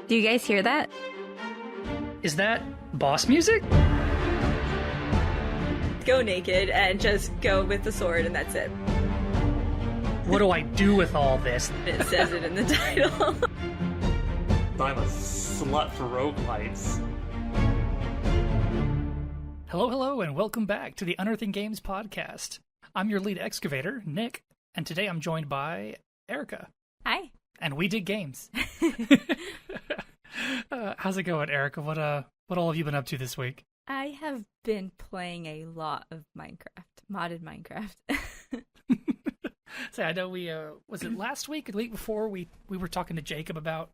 Do you guys hear that? Is that boss music? Go naked and just go with the sword, and that's it. What do I do with all this? It says it in the title. I'm a slut for roguelites. Hello, and welcome back to the Unearthing Games Podcast. I'm your lead excavator, Nick, and today I'm joined by Erica. Hi. And we did games. How's it going, Erica? What all have you been up to this week? I have been playing a lot of Minecraft, modded Minecraft. So I know we was it last week or the week before we were talking to Jacob about,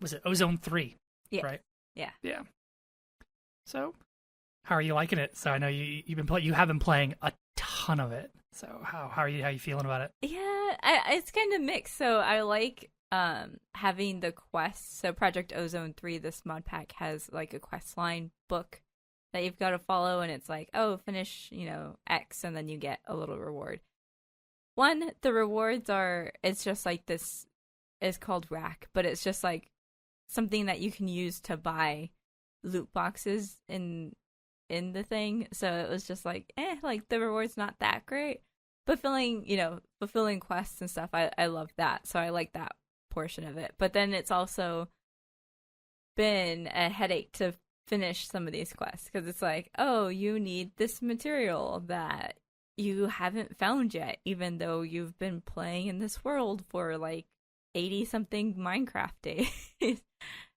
was it Ozone 3? Yeah. Right? Yeah. So, how are you liking it? So I know you have been playing a ton of it. So how are you feeling about it? Yeah, it's kind of mixed. So I like having the quests. So Project Ozone 3, this mod pack has like a quest line book that you've got to follow, and it's like, oh, finish, X, and then you get a little reward. One, the rewards it's just like this, it's called rack, but it's just like something that you can use to buy loot boxes in the thing. So it was just like, like the reward's not that great. But fulfilling quests and stuff, I love that. So I like that portion of it. But then it's also been a headache to finish some of these quests, because it's like, oh, you need this material that you haven't found yet, even though you've been playing in this world for like 80-something Minecraft days.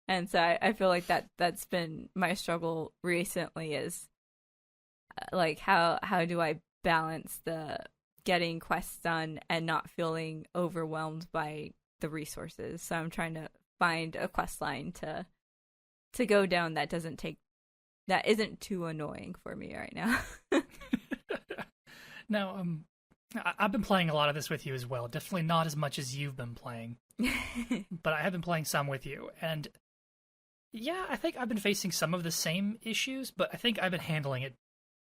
And so I feel like that's been my struggle recently, is like how do I balance the getting quests done and not feeling overwhelmed by the resources. So I'm trying to find a quest line to go down that isn't too annoying for me right now. Now, I've been playing a lot of this with you as well. Definitely not as much as you've been playing, but I have been playing some with you. And yeah, I think I've been facing some of the same issues, but I think I've been handling it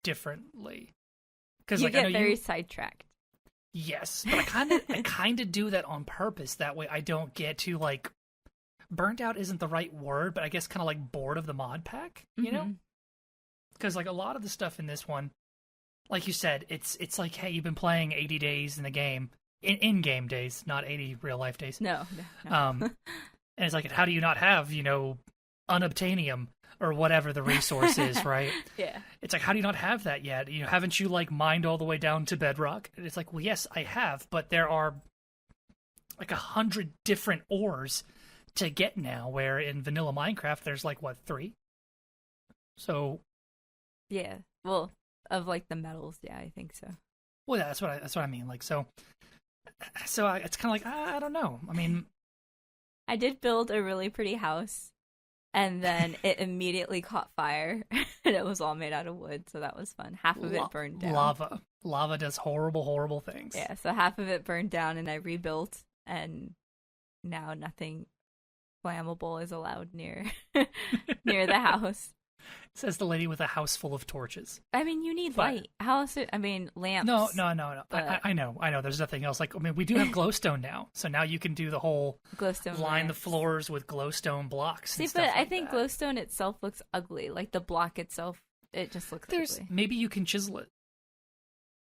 differently. Because you get very sidetracked. Yes, but I kind of do that on purpose. That way I don't get too, like, burnt out isn't the right word, but I guess kind of like bored of the mod pack, you know? Because like a lot of the stuff in this one, like you said, it's like, hey, you've been playing 80 days in the game, in-game days, not 80 real-life days. No. And it's like, how do you not have, unobtainium or whatever the resource is, right? Yeah. It's like, how do you not have that yet? Haven't you, like, mined all the way down to bedrock? And it's like, well, yes, I have, but there are, like, 100 different ores to get now, where in vanilla Minecraft, there's, like, 3? So... Yeah. Well... Of like the metals, yeah, I think so. Well, yeah, that's what I mean. Like, so it's kind of like, I don't know. I mean, I did build a really pretty house, and then it immediately caught fire, and it was all made out of wood, so that was fun. Half of it burned down. Lava does horrible things. Yeah, so half of it burned down, and I rebuilt, and now nothing flammable is allowed near the house. Says the lady with a house full of torches. I mean, you need light. Lamps. No. But... I know. There's nothing else. Like, I mean, we do have glowstone now, so now you can do the whole glowstone line lamps. The floors with glowstone blocks. See, and stuff but like I think that. glowstone itself looks ugly. Like the block itself, it just looks ugly. Maybe you can chisel it.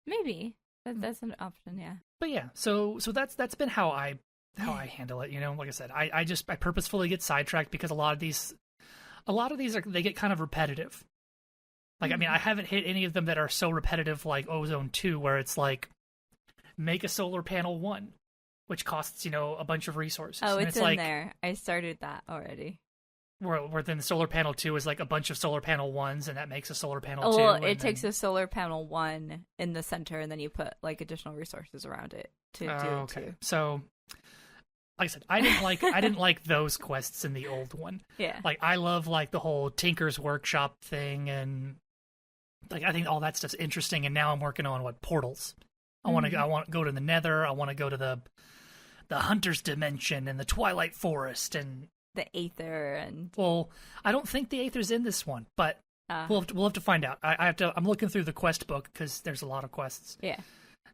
Maybe that's an option. Yeah. But yeah, so that's been how I handle it. Like I said, I purposefully get sidetracked because a lot of these they get kind of repetitive. Like, I mean, I haven't hit any of them that are so repetitive like Ozone 2, where it's like, make a solar panel 1, which costs, a bunch of resources. Oh, and it's in like, there. I started that already. Where then the solar panel 2 is like a bunch of solar panel 1s, and that makes a solar panel 2. Well, it takes a solar panel 1 in the center, and then you put like additional resources around it to do it too. So... Like I said, I didn't like those quests in the old one. Yeah. Like, I love, like, the whole Tinker's Workshop thing, and, like, I think all that stuff's interesting, and now I'm working on, portals. I want to go to the Nether, I want to go to the Hunter's Dimension, and the Twilight Forest, and... The Aether, and... Well, I don't think the Aether's in this one, but we'll have to find out. I'm looking through the quest book, because there's a lot of quests. Yeah.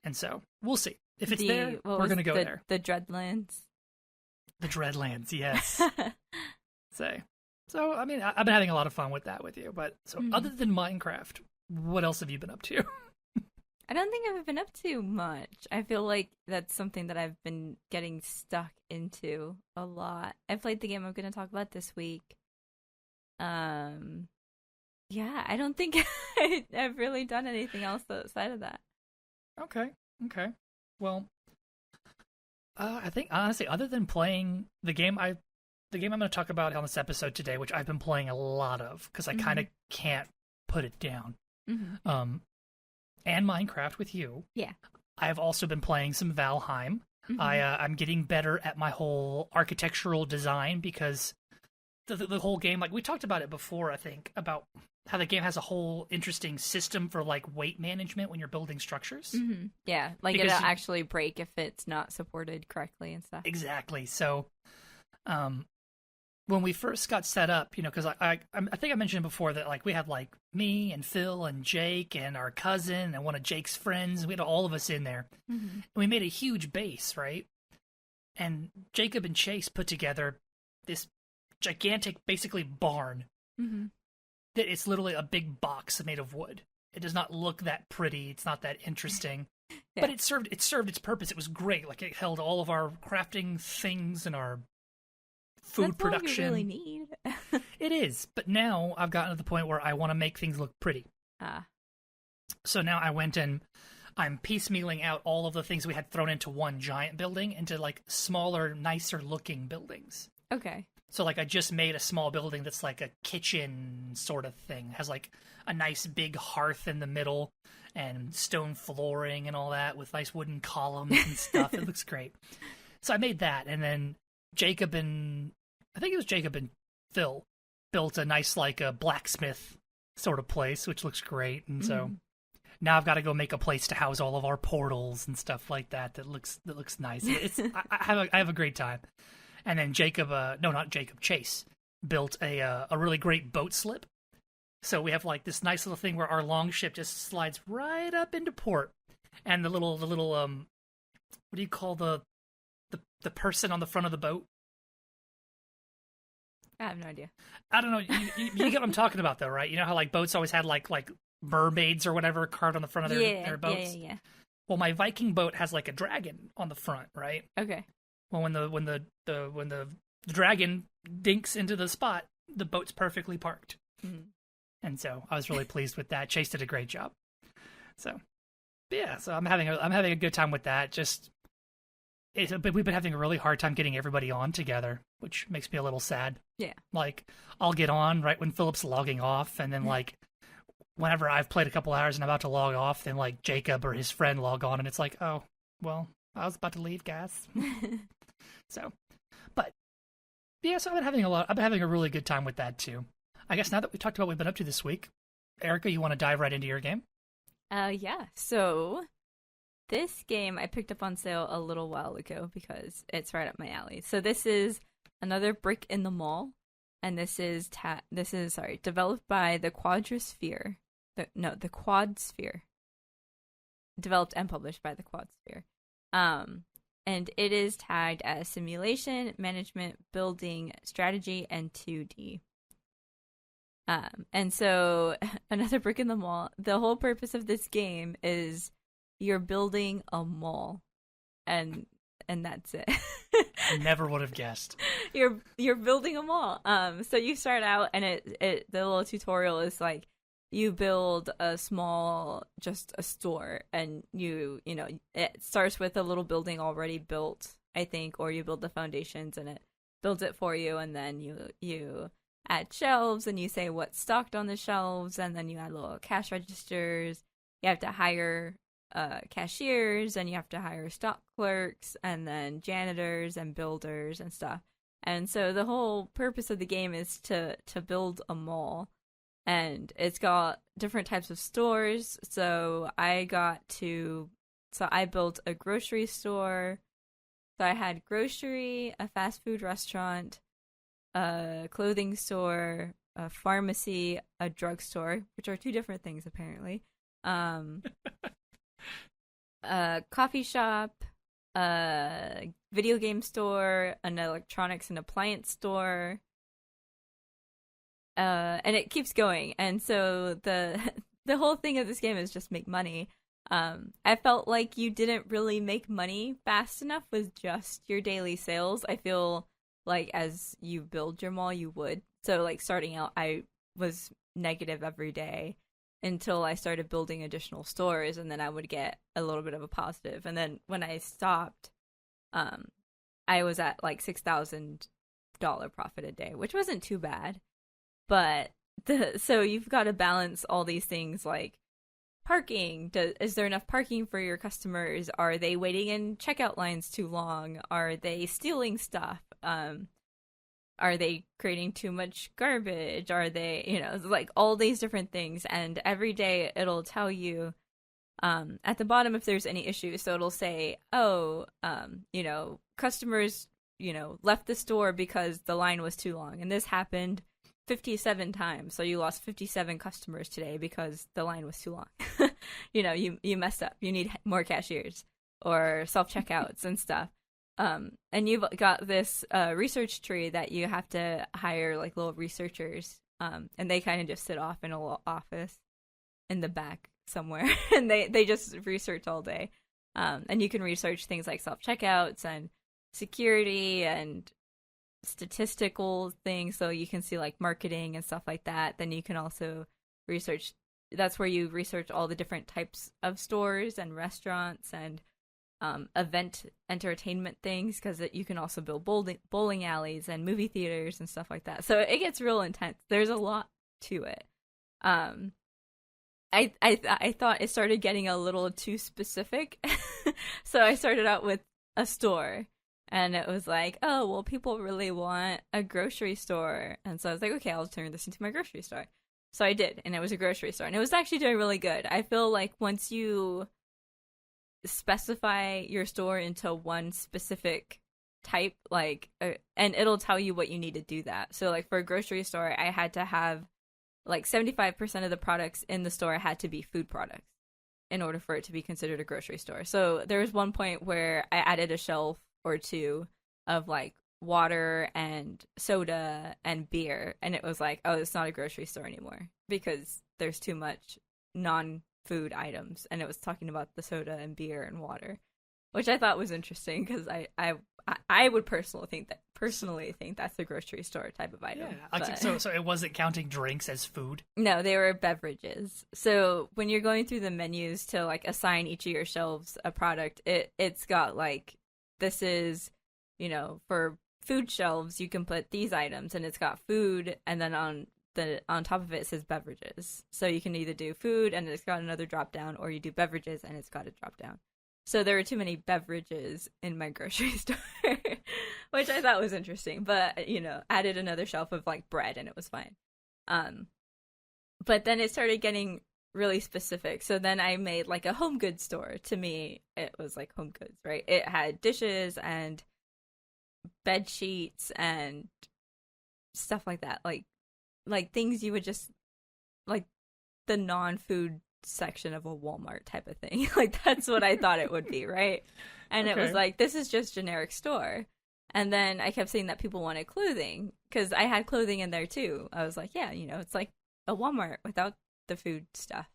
And so, we'll see. If it's there, we're going to go there. The Dreadlands? The Dreadlands, yes. So I mean, I've been having a lot of fun with that with you. But so other than Minecraft, what else have you been up to? I don't think I've been up to much. I feel like that's something that I've been getting stuck into a lot. I played the game I'm going to talk about this week. Yeah, I don't think I've really done anything else outside of that. Okay. Well, I think honestly, other than playing the game I'm going to talk about on this episode today, which I've been playing a lot of because I kind of can't put it down. And Minecraft with you. Yeah. I've also been playing some Valheim. I'm getting better at my whole architectural design because the whole game, like we talked about it before, I think, about how the game has a whole interesting system for like weight management when you're building structures. Yeah, like because it'll actually break if it's not supported correctly and stuff. Exactly. So, when we first got set up, because I think I mentioned before that like we had like me and Phil and Jake and our cousin and one of Jake's friends. We had all of us in there, and we made a huge base, right? And Jacob and Chase put together this gigantic, basically barn. That it's literally a big box made of wood. It does not look that pretty. It's not that interesting, but it served its purpose. It was great. Like it held all of our crafting things and our food production. All you really need. It is, but now I've gotten to the point where I want to make things look pretty. So now I went and I'm piecemealing out all of the things we had thrown into one giant building into like smaller, nicer looking buildings. Okay. So like I just made a small building that's like a kitchen sort of thing. It has like a nice big hearth in the middle and stone flooring and all that with nice wooden columns and stuff. It looks great. So I made that, and then Jacob and Phil built a nice like a blacksmith sort of place, which looks great. And so now I've got to go make a place to house all of our portals and stuff like that. That looks nice. I have a great time. And then Chase built a really great boat slip. So we have like this nice little thing where our long ship just slides right up into port, and the little what do you call the person on the front of the boat? I have no idea. I don't know. You get what I'm talking about, though, right? You know how like boats always had like mermaids or whatever carved on the front of their boats. Yeah. Well, my Viking boat has like a dragon on the front, right? Okay. Well, when the dragon dinks into the spot, the boat's perfectly parked, and so I was really pleased with that. Chase did a great job. So, yeah. So I'm having a good time with that. But we've been having a really hard time getting everybody on together, which makes me a little sad. Yeah. Like, I'll get on right when Philip's logging off, and then, like, whenever I've played a couple hours and I'm about to log off, then, like, Jacob or his friend log on, and it's like, oh, well, I was about to leave, guys. So, but, yeah, so I've been having a really good time with that, too. I guess now that we've talked about what we've been up to this week, Erica, you want to dive right into your game? Yeah. So this game I picked up on sale a little while ago because it's right up my alley. So this is another brick in the mall, and this is developed by the Quadrosphere. The Quadsphere. Developed and published by the Quadsphere. And it is tagged as simulation, management, building, strategy, and 2D. And so another brick in the mall. The whole purpose of this game is you're building a mall, and that's it. I never would have guessed. You're building a mall. So you start out, and the little tutorial is like you build a store, and you know it starts with a little building already built, I think, or you build the foundations and it builds it for you, and then you add shelves and you say what's stocked on the shelves, and then you add little cash registers. You have to hire cashiers, and you have to hire stock clerks, and then janitors and builders and stuff. And so the whole purpose of the game is to build a mall, and it's got different types of stores. So I built a grocery store. So I had grocery, a fast food restaurant, a clothing store, a pharmacy, a drugstore, which are two different things apparently. A coffee shop, a video game store, an electronics and appliance store, and it keeps going. And so the the whole thing of this game is just make money. I felt like you didn't really make money fast enough with just your daily sales. I feel like as you build your mall, you would. So like starting out, I was negative every day until I started building additional stores, and then I would get a little bit of a positive. And then when I stopped, I was at like $6,000 profit a day, which wasn't too bad. But so you've got to balance all these things like parking. Is there enough parking for your customers? Are they waiting in checkout lines too long? Are they stealing stuff? Are they creating too much garbage? Are they, like all these different things. And every day it'll tell you at the bottom if there's any issues. So it'll say, customers, left the store because the line was too long. And this happened 57 times. So you lost 57 customers today because the line was too long. You messed up. You need more cashiers or self-checkouts and stuff. And you've got this research tree that you have to hire like little researchers, and they kind of just sit off in a little office in the back somewhere, and they just research all day. And you can research things like self-checkouts and security and statistical things, so you can see like marketing and stuff like that. Then you can also research, that's where you research all the different types of stores and restaurants and event entertainment things, because you can also build bowling alleys and movie theaters and stuff like that. So it gets real intense. There's a lot to it. I thought it started getting a little too specific. So I started out with a store, and it was like, oh, well, people really want a grocery store. And so I was like, okay, I'll turn this into my grocery store. So I did, and it was a grocery store, and it was actually doing really good. I feel like once you specify your store into one specific type, and it'll tell you what you need to do that. So like for a grocery store, I had to have like 75% of the products in the store had to be food products in order for it to be considered a grocery store. So there was one point where I added a shelf or two of like water and soda and beer, and it was like, oh, it's not a grocery store anymore because there's too much non-food items. And it was talking about the soda and beer and water, which I thought was interesting, because I would personally think that's a grocery store type of item. Yeah, so it wasn't counting drinks as food? No, they were beverages. So when you're going through the menus to like assign each of your shelves a product, it's got like, this is, for food shelves, you can put these items, and it's got food, and then on top of it says beverages. So you can either do food and it's got another drop down, or you do beverages and it's got a drop down. So there were too many beverages in my grocery store, which I thought was interesting. But, added another shelf of like bread, and it was fine. But then it started getting really specific. So then I made like a home goods store. To me, it was like home goods, right? It had dishes and bed sheets and stuff like that. Like things you would just, like the non-food section of a Walmart type of thing. Like that's what I thought it would be, right? And okay. It was like, this is just generic store. And then I kept seeing that people wanted clothing, because I had clothing in there too. I was like, yeah, it's like a Walmart without the food stuff.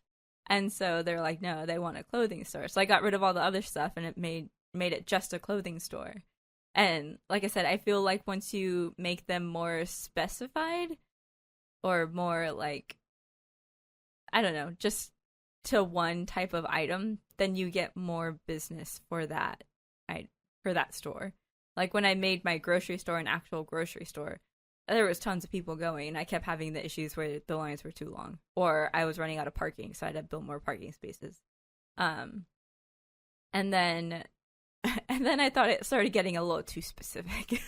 And so they're like, no, they want a clothing store. So I got rid of all the other stuff, and it made it just a clothing store. And like I said, I feel like once you make them more specified, or more like, I don't know, just to one type of item, then you get more business for that store. Like when I made my grocery store an actual grocery store, there was tons of people going, and I kept having the issues where the lines were too long, or I was running out of parking, so I had to build more parking spaces. And then I thought it started getting a little too specific.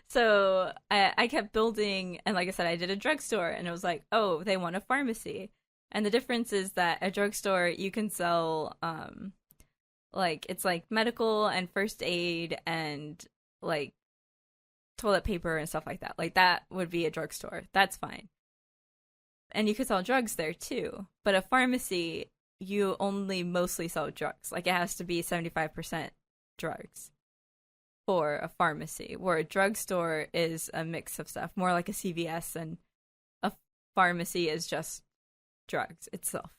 So I kept building, and like I said, I did a drugstore, and it was like, oh, they want a pharmacy. And the difference is that a drugstore, you can sell, it's like medical and first aid and like toilet paper and stuff like that. Like that would be a drugstore. That's fine. And you could sell drugs there too. But a pharmacy, you only mostly sell drugs. Like it has to be 75% drugs for a pharmacy, where a drugstore is a mix of stuff, more like a CVS and pharmacy is just drugs itself.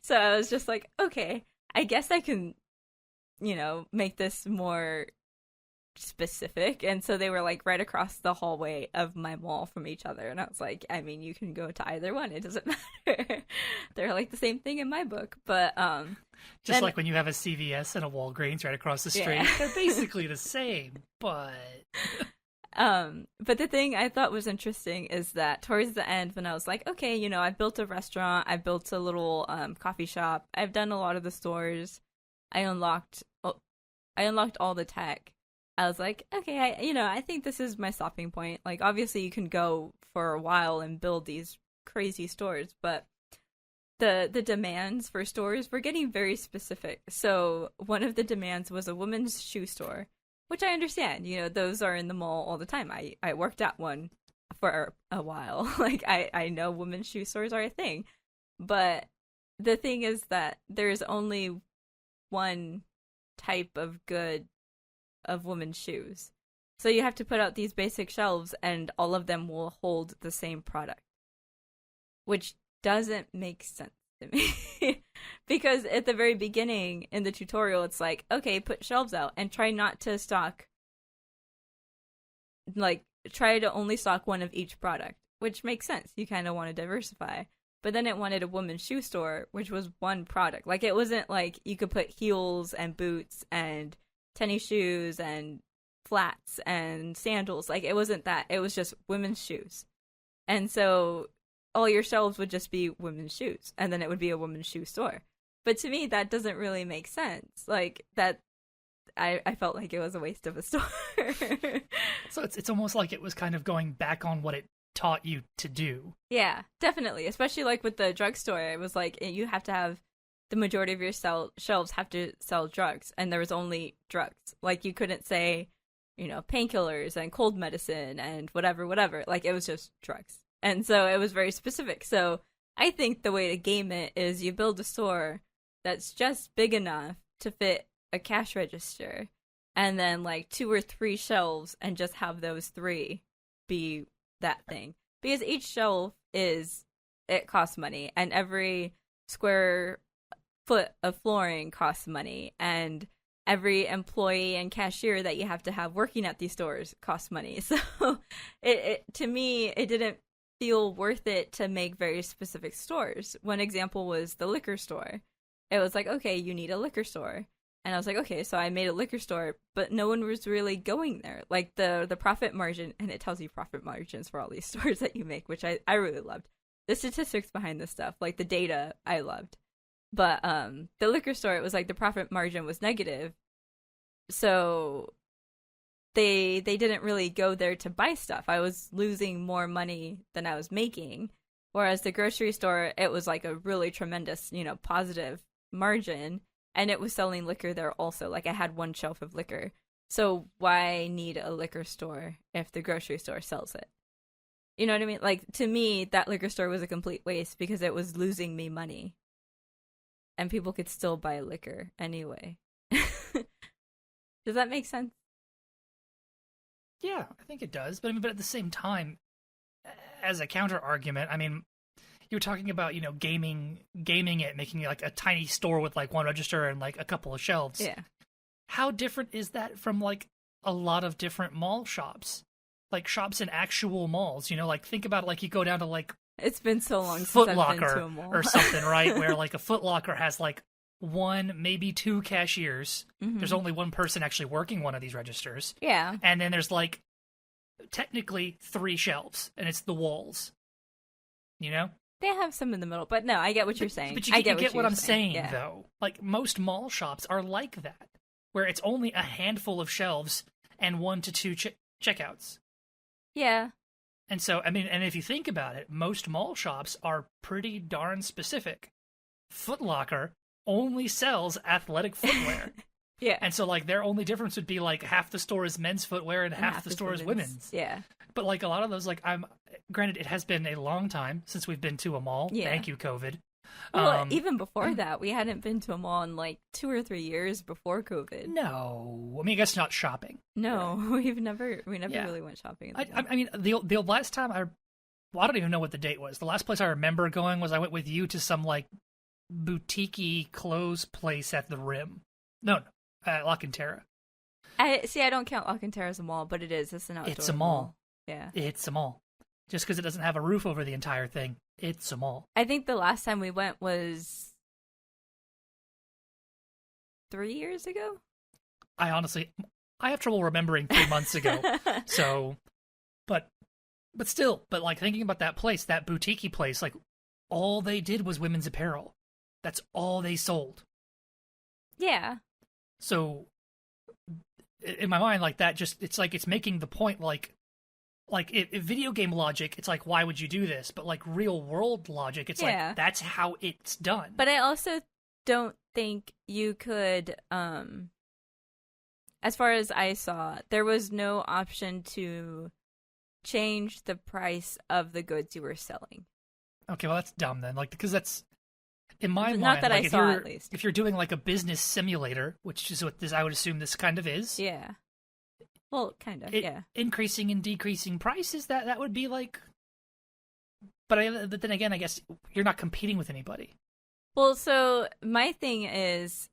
So I was just like, okay, I guess I can, make this more specific. And so they were like right across the hallway of my mall from each other, and I was like, I mean, you can go to either one, it doesn't matter. They're like the same thing in my book. But just like when you have a CVS and a Walgreens right across the street, they're basically the same. But the thing I thought was interesting is that towards the end, when I was like, okay, I've built a restaurant, I built a little coffee shop, I've done a lot of the stores, I unlocked all the tech. I was like, okay, I think this is my stopping point. Like, obviously you can go for a while and build these crazy stores, but the demands for stores were getting very specific. So one of the demands was a women's shoe store, which I understand. Those are in the mall all the time. I worked at one for a while. Like, I know women's shoe stores are a thing. But the thing is that there's only one type of good of women's shoes. So you have to put out these basic shelves and all of them will hold the same product, which doesn't make sense to me. Because at the very beginning in the tutorial, it's like, okay, put shelves out and try not to stock, like, try to only stock one of each product, which makes sense. You kind of want to diversify. But then it wanted a women's shoe store, which was one product. Like, it wasn't like you could put heels and boots and tennis shoes and flats and sandals. Like, it wasn't that. It was just women's shoes. And so all your shelves would just be women's shoes, and then it would be a women's shoe store. But to me, that doesn't really make sense. Like, that, I felt like it was a waste of a store. So it's almost like it was kind of going back on what it taught you to do. Yeah, definitely. Especially like with the drugstore, it was like you have to have the majority of your shelves have to sell drugs, and there was only drugs. Like, you couldn't say, painkillers and cold medicine and whatever. Like, it was just drugs. And so it was very specific. So I think the way to game it is you build a store that's just big enough to fit a cash register, and then like 2 or 3 shelves, and just have those 3 be that thing. Because each shelf it costs money, and every square foot of flooring costs money, and every employee and cashier that you have to have working at these stores costs money. So it to me, it didn't feel worth it to make very specific stores. One example was the liquor store. It was like, okay, you need a liquor store. And I was like, okay, so I made a liquor store, but no one was really going there. Like, the profit margin, and it tells you profit margins for all these stores that you make, which I really loved. The statistics behind this stuff, like the data, I loved. But the liquor store, it was like the profit margin was negative. So they didn't really go there to buy stuff. I was losing more money than I was making. Whereas the grocery store, it was like a really tremendous, positive margin. And it was selling liquor there also. Like, I had 1 shelf of liquor. So why need a liquor store if the grocery store sells it? You know what I mean? Like, to me, that liquor store was a complete waste because it was losing me money. And people could still buy liquor anyway. Does that make sense? Yeah, I think it does. But at the same time, as a counter argument, you're talking about, gaming it, making like a tiny store with like 1 register and like a couple of shelves. Yeah. How different is that from like a lot of different mall shops? Like shops in actual malls, like think about it, like you go down to like it's been so long Foot since I've been to a mall or something, right? Where like a Foot Locker has like 1, maybe 2 cashiers. Mm-hmm. There's only 1 person actually working one of these registers. Yeah. And then there's like technically 3 shelves, and it's the walls. They have some in the middle, but no, I get what you're saying. But you get what I'm saying, though. Like, most mall shops are like that, where it's only a handful of shelves and 1 to 2 checkouts. Yeah. And so, and if you think about it, most mall shops are pretty darn specific. Foot Locker only sells athletic footwear. Yeah. And so, like, their only difference would be, like, half the store is men's footwear and half the store is women's. Yeah. But, like, a lot of those, like, granted, it has been a long time since we've been to a mall. Yeah. Thank you, COVID. Well, even before that, we hadn't been to a mall in, like, 2 or 3 years before COVID. No. I guess not shopping. No, we never really went shopping. The last time well, I don't even know what the date was. The last place I remember going was I went with you to some like boutique-y clothes place at the Rim. No, at La Cantera. I don't count La Cantera as a mall, but it is. It's an outdoor It's a mall. Yeah. It's a mall. Just because it doesn't have a roof over the entire thing, it's a mall. I think the last time we went was 3 years ago. I have trouble remembering 3 months ago. So, but still, like thinking about that place, that boutique-y place, like all they did was women's apparel. That's all they sold. Yeah. So in my mind, like that, just it's like it's making the point, like if video game logic, it's like, why would you do this? But like real world logic, it's like that's how it's done. But I also don't think you could, as far as I saw, there was no option to change the price of the goods you were selling. Okay, well that's dumb then, like because that's. In my mind, not that like I saw, at least. If you're doing like a business simulator, which is what this, I would assume this kind of is. Yeah. Well, kind of. Yeah. Increasing and decreasing prices, that would be like. But then again, I guess you're not competing with anybody. Well, so my thing is,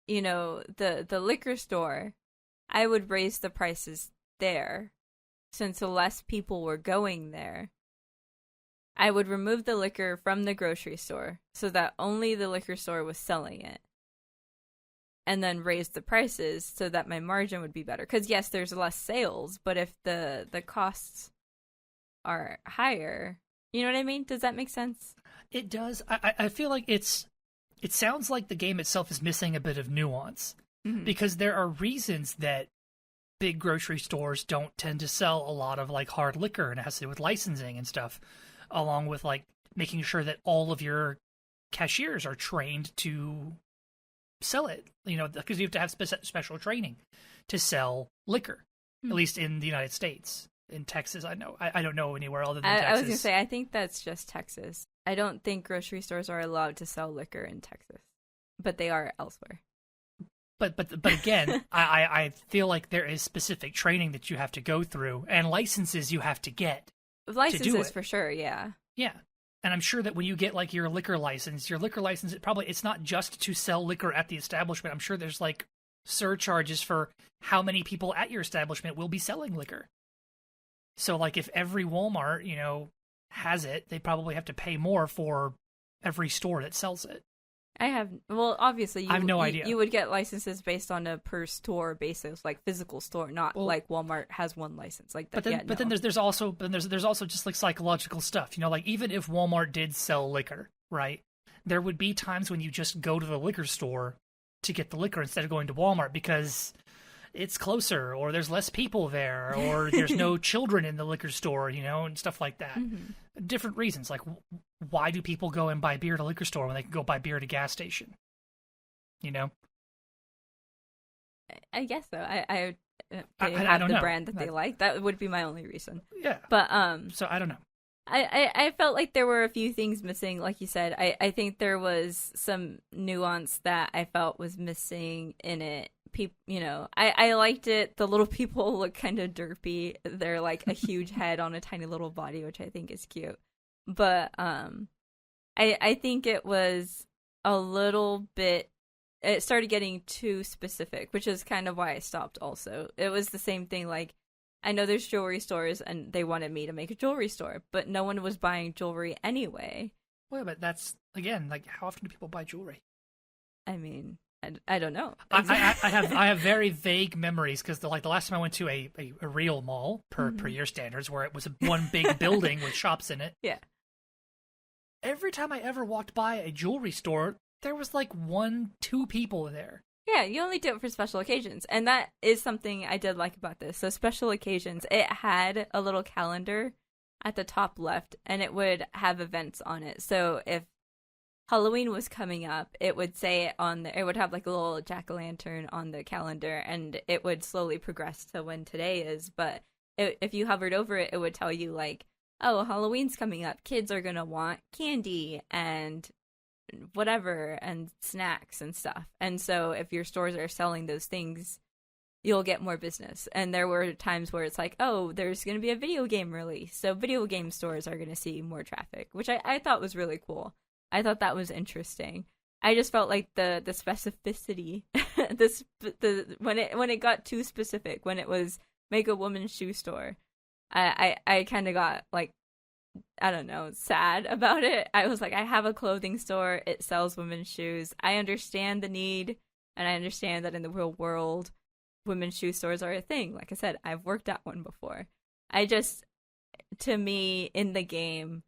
the liquor store, I would raise the prices there, since less people were going there. I would remove the liquor from the grocery store so that only the liquor store was selling it. And then raise the prices so that my margin would be better. Because yes, there's less sales, but if the costs are higher, you know what I mean? Does that make sense? It does. I feel like it sounds like the game itself is missing a bit of nuance. Mm-hmm. Because there are reasons that big grocery stores don't tend to sell a lot of like hard liquor, and it has to do with licensing and stuff. Along with like making sure that all of your cashiers are trained to sell it, because you have to have special training to sell liquor, at least in the United States. In Texas, I know. I don't know anywhere other than Texas. I was going to say, I think that's just Texas. I don't think grocery stores are allowed to sell liquor in Texas, but they are elsewhere. But again, I feel like there is specific training that you have to go through and licenses you have to get. Licenses for sure, yeah. Yeah. And I'm sure that when you get like your liquor license, it's not just to sell liquor at the establishment. I'm sure there's like surcharges for how many people at your establishment will be selling liquor. So like if every Walmart, has it, they probably have to pay more for every store that sells it. Obviously, I have no idea. You would get licenses based on a per store basis, like physical store, not like Walmart has one license like that. But then there's also just like psychological stuff, like even if Walmart did sell liquor, right? There would be times when you just go to the liquor store to get the liquor instead of going to Walmart because it's closer, or there's less people there, or there's no children in the liquor store, and stuff like that. Mm-hmm. Different reasons, like why do people go and buy beer at a liquor store when they can go buy beer at a gas station? I guess so. I don't know. Brand that they like. That would be my only reason. Yeah. But so I don't know. I felt like there were a few things missing, like you said. I think there was some nuance that I felt was missing in it. I liked it. The little people look kind of derpy. They're like a huge head on a tiny little body, which I think is cute. But I think it was a little bit. It started getting too specific, which is kind of why I stopped. Also, it was the same thing. Like, I know there's jewelry stores, and they wanted me to make a jewelry store, but no one was buying jewelry anyway. Well, but that's again, like, how often do people buy jewelry? I mean, I don't know. I have very vague memories because the last time I went to a real mall per your standards, where it was one big building with shops in it. Yeah. Every time I ever walked by a jewelry store, there was like 1-2 people there. Yeah, you only do it for special occasions, and that is something I did like about this. So special occasions, it had a little calendar at the top left, and it would have events on it. So if Halloween was coming up, it would say it on there. It would have like a little jack-o'-lantern on the calendar, and it would slowly progress to when today is. But if you hovered over it, it would tell you like, oh, Halloween's coming up. Kids are going to want candy and whatever and snacks and stuff. And so if your stores are selling those things, you'll get more business. And there were times where it's like, oh, there's going to be a video game release, so video game stores are going to see more traffic, which I thought was really cool. I thought that was interesting. I just felt like the specificity, when it got too specific, when it was make a woman's shoe store, I kind of got like, I don't know, sad about it. I was like, I have a clothing store, it sells women's shoes. I understand the need, and I understand that in the real world, women's shoe stores are a thing. Like I said, I've worked at one before. To me, in the game,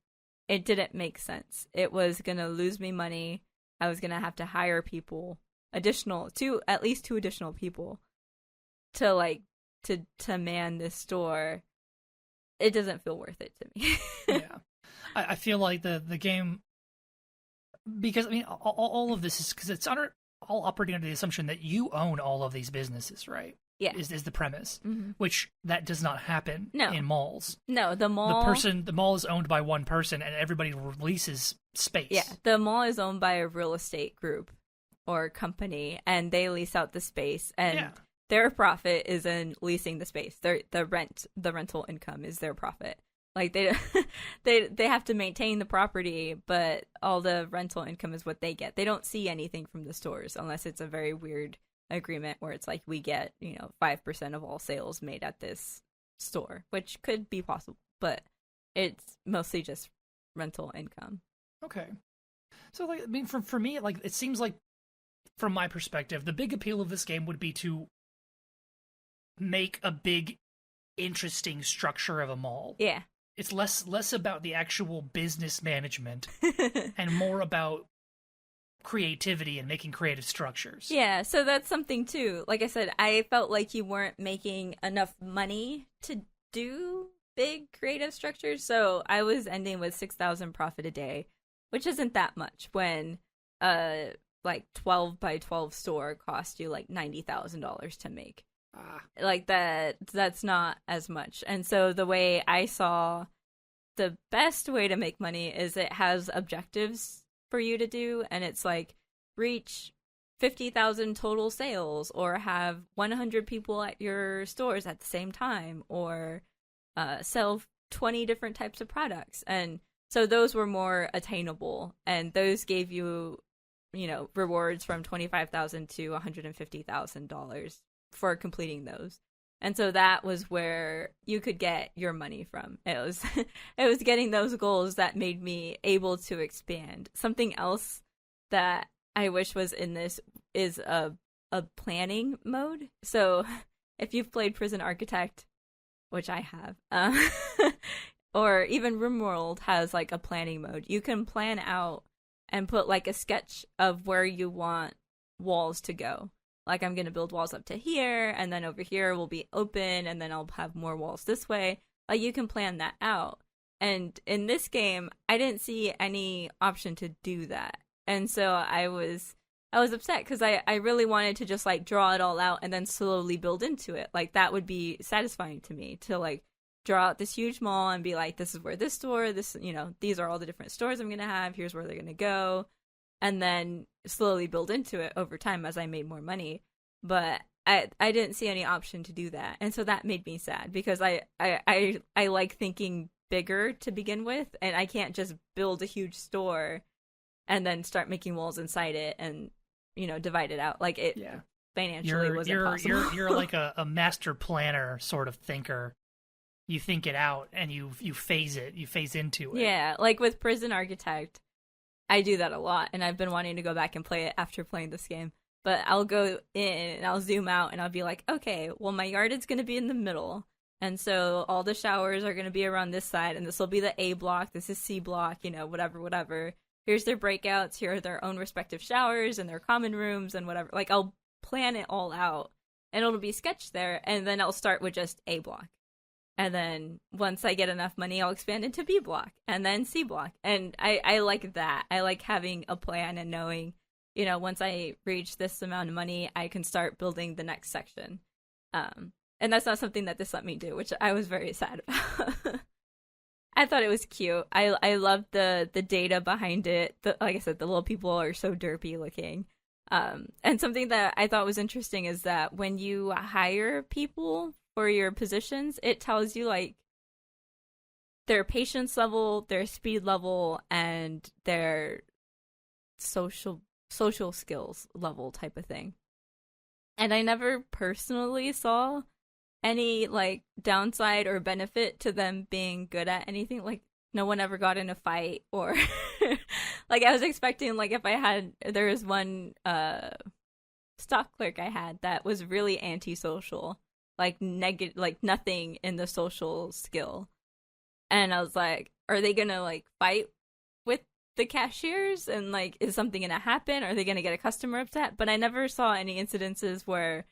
it didn't make sense. It was going to lose me money. I was going to have to hire people, at least two additional people to man this store. It doesn't feel worth it to me. Yeah. I feel like the game, because I mean, all of this is because it's all operating under the assumption that you own all of these businesses, right? Yeah. Is the premise, mm-hmm. which that does not happen No. in malls. No, the mall Yeah, the mall is owned by a real estate group or company, and they lease out the space, and their profit is in leasing the space. The rental income is their profit. Like they have to maintain the property, but all the rental income is what they get. They don't see anything from the stores unless it's a very weird agreement where it's like, we get 5% of all sales made at this store, which could be possible, but it's mostly just rental income. Okay. So like, I mean, for me, like, it seems like, from my perspective, the big appeal of this game would be to make a big, interesting structure of a mall. Yeah. It's less about the actual business management and more about creativity and making creative structures. Yeah, so that's something too. Like I said, I felt like you weren't making enough money to do big creative structures, so I was ending with 6,000 profit a day, which isn't that much when like 12 by 12 store cost you like $90,000 to make. Like that's not as much. And so the way I saw the best way to make money is it has objectives for you to do, and it's like reach 50,000 total sales, or have 100 people at your stores at the same time, or sell 20 different types of products. And so those were more attainable, and those gave you rewards from $25,000 to $150,000 for completing those. And so that was where you could get your money from. It was getting those goals that made me able to expand. Something else that I wish was in this is a planning mode. So if you've played Prison Architect, which I have, or even RimWorld has like a planning mode, you can plan out and put like a sketch of where you want walls to go. Like, I'm going to build walls up to here, and then over here will be open, and then I'll have more walls this way. Like, you can plan that out. And in this game, I didn't see any option to do that. And so I was upset because I really wanted to just, like, draw it all out and then slowly build into it. Like, that would be satisfying to me, to, like, draw out this huge mall and be like, this is where this store, these are all the different stores I'm going to have, here's where they're going to go. And then slowly build into it over time as I made more money. But I didn't see any option to do that. And so that made me sad, because I like thinking bigger to begin with, and I can't just build a huge store and then start making walls inside it and, divide it out. Like, it financially was impossible. You're like a master planner sort of thinker. You think it out and you phase it. You phase into it. Yeah, like with Prison Architect, I do that a lot, and I've been wanting to go back and play it after playing this game. But I'll go in and I'll zoom out and I'll be like, okay, well, my yard is going to be in the middle. And so all the showers are going to be around this side, and this will be the A block. This is C block, whatever. Here's their breakouts. Here are their own respective showers and their common rooms and whatever. Like, I'll plan it all out, and it'll be sketched there. And then I'll start with just A block. And then once I get enough money, I'll expand into B block and then C block. And I like that. I like having a plan and knowing, once I reach this amount of money, I can start building the next section. And that's not something that this let me do, which I was very sad about. I thought it was cute. I loved the data behind it. Like I said, the little people are so derpy looking. And something that I thought was interesting is that when you hire people for your positions, it tells you like their patience level, their speed level, and their social skills level type of thing. And I never personally saw any like downside or benefit to them being good at anything. Like no one ever got in a fight or like I was expecting like if there was one stock clerk I had that was really antisocial, like negative, like nothing in the social skill. And I was like, are they gonna like fight with the cashiers and like is something gonna happen? Are they gonna get a customer upset? But I never saw any incidences where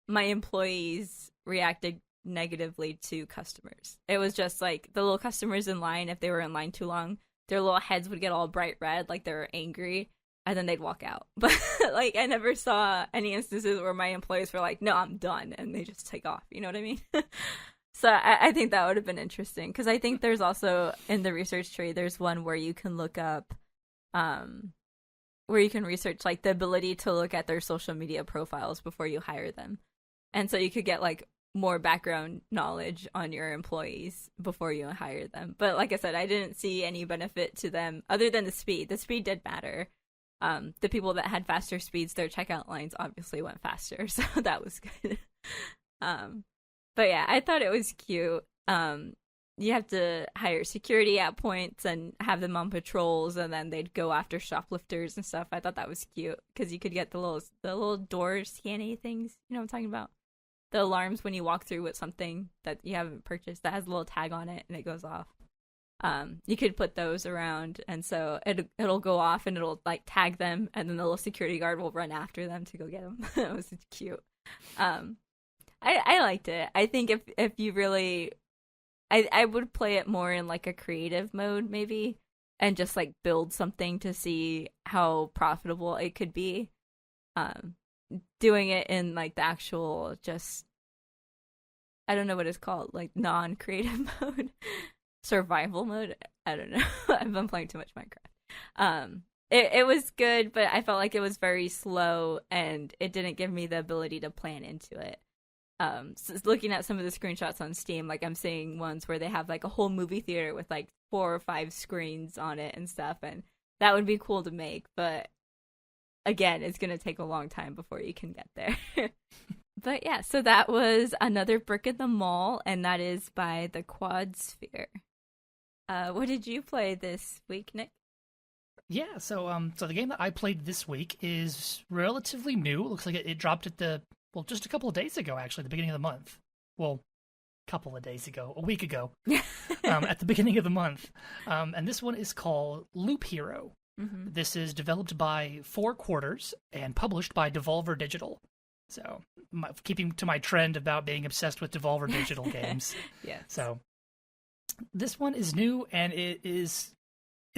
my employees reacted negatively to customers. It was just like the little customers in line, if they were in line too long, their little heads would get all bright red, like they were angry, and then they'd walk out. But like I never saw any instances where my employees were like, no, I'm done, and they just take off. You know what I mean? So I think that would have been interesting, because I think there's also in the research tree, there's one where you can look up, where you can research like the ability to look at their social media profiles before you hire them. And so you could get like more background knowledge on your employees before you hire them. But like I said, I didn't see any benefit to them other than the speed. The speed did matter. The people that had faster speeds, their checkout lines obviously went faster, so that was good. But yeah, I thought it was cute. You have to hire security at points and have them on patrols, and then they'd go after shoplifters and stuff. I thought that was cute because you could get the little door scanny things. You know what I'm talking about? The alarms when you walk through with something that you haven't purchased that has a little tag on it and it goes off. You could put those around, and so it'll go off and it'll like tag them, and then the little security guard will run after them to go get them. It was cute. I liked it. I think if you really, I would play it more in like a creative mode maybe, and just like build something to see how profitable it could be. Doing it in like the actual just, I don't know what it's called, like non-creative mode, survival mode. I don't know. I've been playing too much Minecraft. It was good, but I felt like it was very slow and it didn't give me the ability to plan into it. So looking at some of the screenshots on Steam, like I'm seeing ones where they have like a whole movie theater with like 4 or 5 screens on it and stuff, and that would be cool to make, but again, it's going to take a long time before you can get there. But yeah, so that was another Brick at the Mall, and that is by the Quad Sphere. What did you play this week, Nick? Yeah, so the game that I played this week is relatively new. It looks like it dropped at just a couple of days ago, actually, the beginning of the month. Well, a couple of days ago, a week ago, at the beginning of the month. And this one is called Loop Hero. Mm-hmm. This is developed by 4 Quarters and published by Devolver Digital. So, keeping to my trend about being obsessed with Devolver Digital games. Yeah. So, this one is new, and it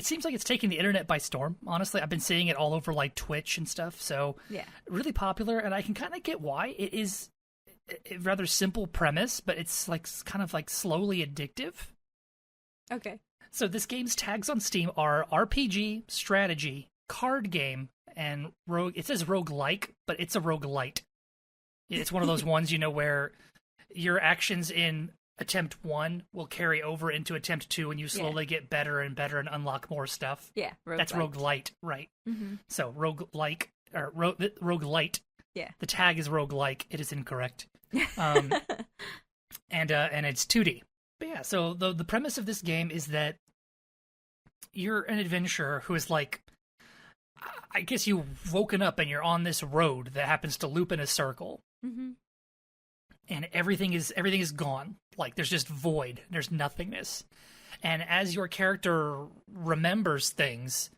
seems like it's taking the internet by storm. Honestly, I've been seeing it all over like Twitch and stuff. So, yeah, really popular, and I can kind of get why. It is a rather simple premise, but it's like kind of like slowly addictive. Okay. So this game's tags on Steam are RPG, strategy, card game, and rogue. It says roguelike, but it's a roguelite. It's one of those ones, where your actions in attempt 1 will carry over into attempt 2, and you slowly get better and better and unlock more stuff. Yeah, roguelite. That's roguelite, right? Mm-hmm. So roguelike or roguelite. Yeah. The tag is roguelike. It is incorrect. And it's 2D. But yeah, so the premise of this game is that you're an adventurer who is like, I guess you've woken up and you're on this road that happens to loop in a circle. Mm-hmm. And everything is gone. Like, there's just void. There's nothingness. And as your character remembers things,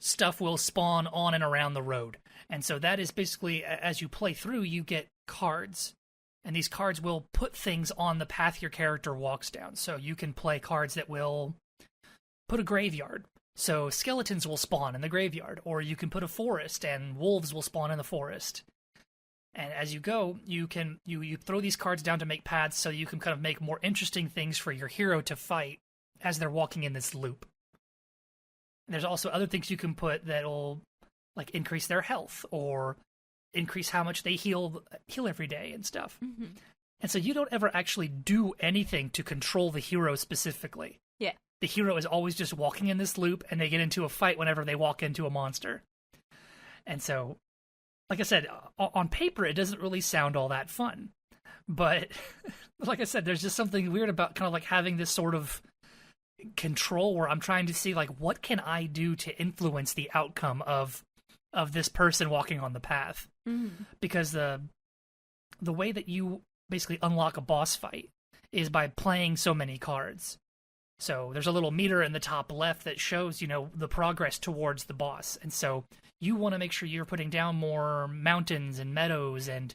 stuff will spawn on and around the road. And so that is basically, as you play through, you get cards. And these cards will put things on the path your character walks down. So you can play cards that will put a graveyard. So skeletons will spawn in the graveyard. Or you can put a forest and wolves will spawn in the forest. And as you go, you throw these cards down to make paths so you can kind of make more interesting things for your hero to fight as they're walking in this loop. And there's also other things you can put that'll like increase their health or increase how much they heal every day and stuff. Mm-hmm. And so you don't ever actually do anything to control the hero specifically. Yeah. The hero is always just walking in this loop, and they get into a fight whenever they walk into a monster. And so, like I said, on paper, it doesn't really sound all that fun. But, like I said, there's just something weird about kind of like having this sort of control where I'm trying to see, like, what can I do to influence the outcome of this person walking on the path? Mm-hmm. Because the way that you basically unlock a boss fight is by playing so many cards. So there's a little meter in the top left that shows, the progress towards the boss. And so you want to make sure you're putting down more mountains and meadows and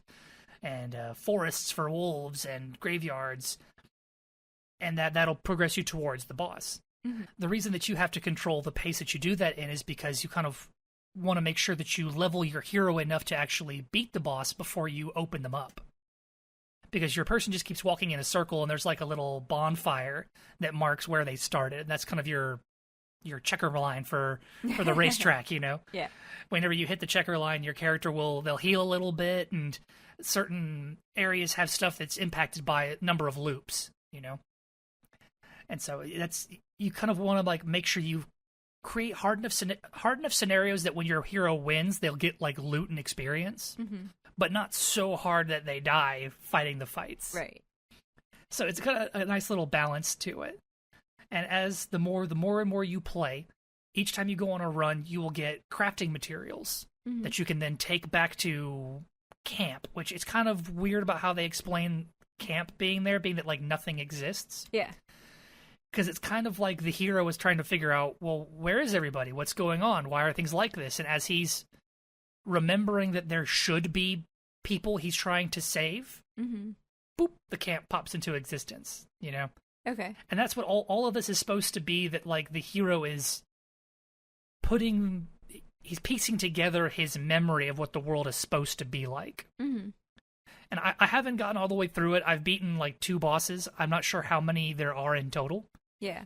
forests for wolves and graveyards, and that'll progress you towards the boss. Mm-hmm. The reason that you have to control the pace that you do that in is because you kind of want to make sure that you level your hero enough to actually beat the boss before you open them up. Because your person just keeps walking in a circle, and there's like a little bonfire that marks where they started. And that's kind of your checker line for the racetrack, Yeah. Whenever you hit the checker line, your character they'll heal a little bit, and certain areas have stuff that's impacted by a number of loops, And so you kind of want to like make sure you create hard enough scenarios that when your hero wins, they'll get like loot and experience. Mm-hmm. But not so hard that they die fighting the fights. Right. So it's got a nice little balance to it. And as the more and more you play, each time you go on a run, you will get crafting materials mm-hmm. that you can then take back to camp, which is kind of weird about how they explain camp being there, being that like nothing exists. Yeah. Because it's kind of like the hero is trying to figure out, well, where is everybody? What's going on? Why are things like this? And as he's remembering that there should be people he's trying to save, mm-hmm. boop, the camp pops into existence, Okay. And that's what all of this is supposed to be, that like the hero is he's piecing together his memory of what the world is supposed to be like. Mm-hmm. And I haven't gotten all the way through it. I've beaten like 2 bosses. I'm not sure how many there are in total. Yeah.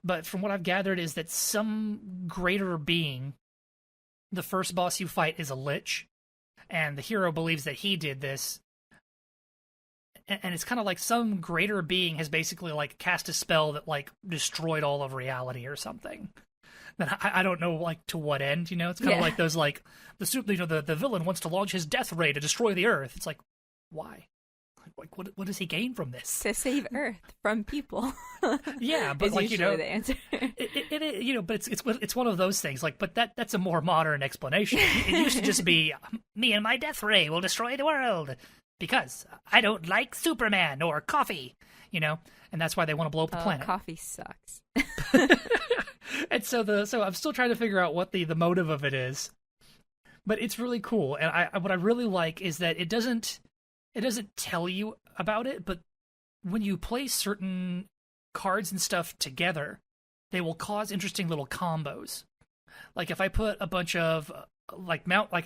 But from what I've gathered is that some greater being, the first boss you fight is a lich, and the hero believes that he did this. And it's kind of like some greater being has basically like cast a spell that like destroyed all of reality or something. That I don't know like to what end, It's kind of like those like the villain wants to launch his death ray to destroy the earth. It's like, why? Like what does he gain from this? To save Earth from people. Yeah, but is like usually the answer. But it's one of those things. Like, but that's a more modern explanation. It used to just be me and my death ray will destroy the world because I don't like Superman or coffee, and that's why they want to blow up the planet. Coffee sucks. And so I'm still trying to figure out what the motive of it is, but it's really cool. And what I really like is that it doesn't tell you about it, but when you play certain cards and stuff together, they will cause interesting little combos. Like if I put a bunch of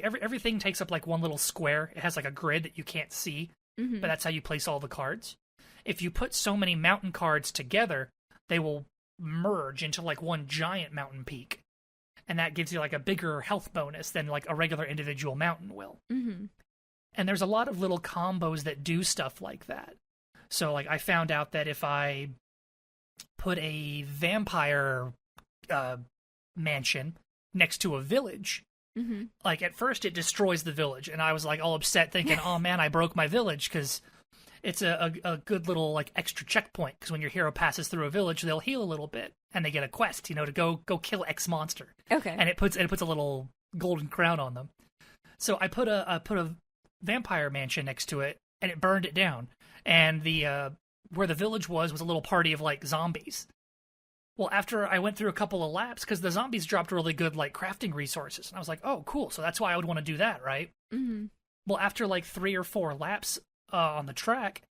everything takes up like one little square. It has like a grid that you can't see, mm-hmm. but that's how you place all the cards. If you put so many mountain cards together, they will merge into like one giant mountain peak, and that gives you like a bigger health bonus than like a regular individual mountain will. Mm-hmm. And there's a lot of little combos that do stuff like that. So, like, I found out that if I put a vampire mansion next to a village, mm-hmm. like, at first it destroys the village. And I was, like, all upset thinking, oh, man, I broke my village, because it's a good little, like, extra checkpoint. Because when your hero passes through a village, they'll heal a little bit. And they get a quest, to go kill X monster. Okay. And it puts a little golden crown on them. So I put a vampire mansion next to it, and it burned it down. And the where the village was a little party of like zombies. Well, after I went through a couple of laps, because the zombies dropped really good like crafting resources, and I was like, oh, cool. So that's why I would want to do that, right? Mm-hmm. Well, after like 3 or 4 laps on the track,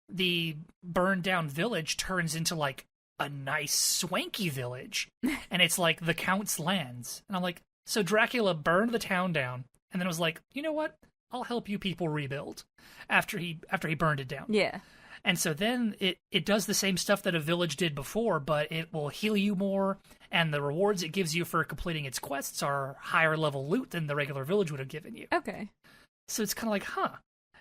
the burned down village turns into like a nice swanky village, and it's like the Count's lands. And I'm like, so Dracula burned the town down, and then it was like, you know what? I'll help you people rebuild after he burned it down. Yeah. And so then it does the same stuff that a village did before, but it will heal you more, and the rewards it gives you for completing its quests are higher level loot than the regular village would have given you. Okay. So it's kind of like, huh.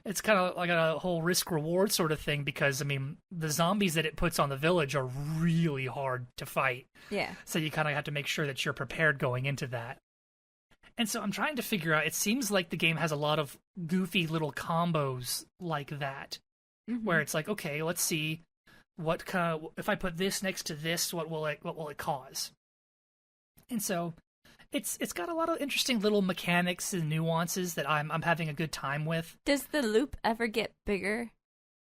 It's kind of like a whole risk-reward sort of thing because, I mean, the zombies that it puts on the village are really hard to fight. Yeah. So you kind of have to make sure that you're prepared going into that. And so I'm trying to figure out, it seems like the game has a lot of goofy little combos like that, where it's like, okay, let's see what kind of, if I put this next to this, what will it cause? And so it's got a lot of interesting little mechanics and nuances that I'm having a good time with. Does the loop ever get bigger?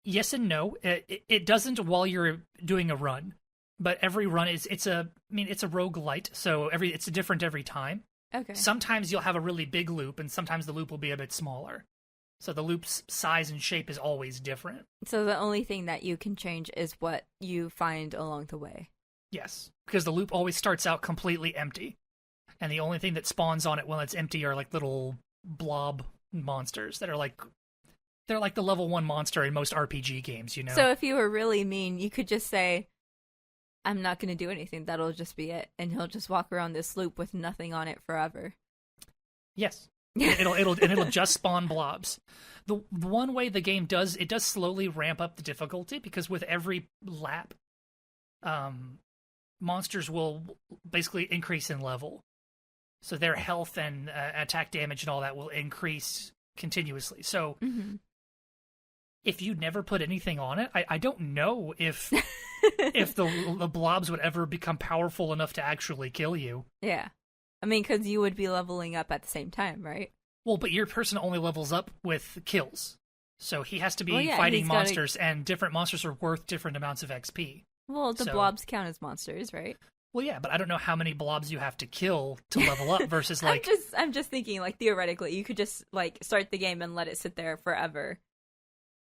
Yes and no. It doesn't while you're doing a run, but every run it's a roguelite, so it's different every time. Okay. Sometimes you'll have a really big loop, and sometimes the loop will be a bit smaller. So the loop's size and shape is always different. So the only thing that you can change is what you find along the way. Yes, because the loop always starts out completely empty. And the only thing that spawns on it when it's empty are like little blob monsters that are they're like the level 1 monster in most RPG games, you know? So if you were really mean, you could just say, I'm not going to do anything. That'll just be it. And he'll just walk around this loop with nothing on it forever. Yes. It'll just spawn blobs. The one way the game does slowly ramp up the difficulty because with every lap, monsters will basically increase in level. So their health and attack damage and all that will increase continuously. So if you never put anything on it, I don't know if the blobs would ever become powerful enough to actually kill you. Yeah. I mean, because you would be leveling up at the same time, right? Well, but your person only levels up with kills. So he has to be fighting monsters, and different monsters are worth different amounts of XP. Well, the blobs count as monsters, right? Well, yeah, but I don't know how many blobs you have to kill to level up versus like... I'm just thinking, like, theoretically, you could just, like, start the game and let it sit there forever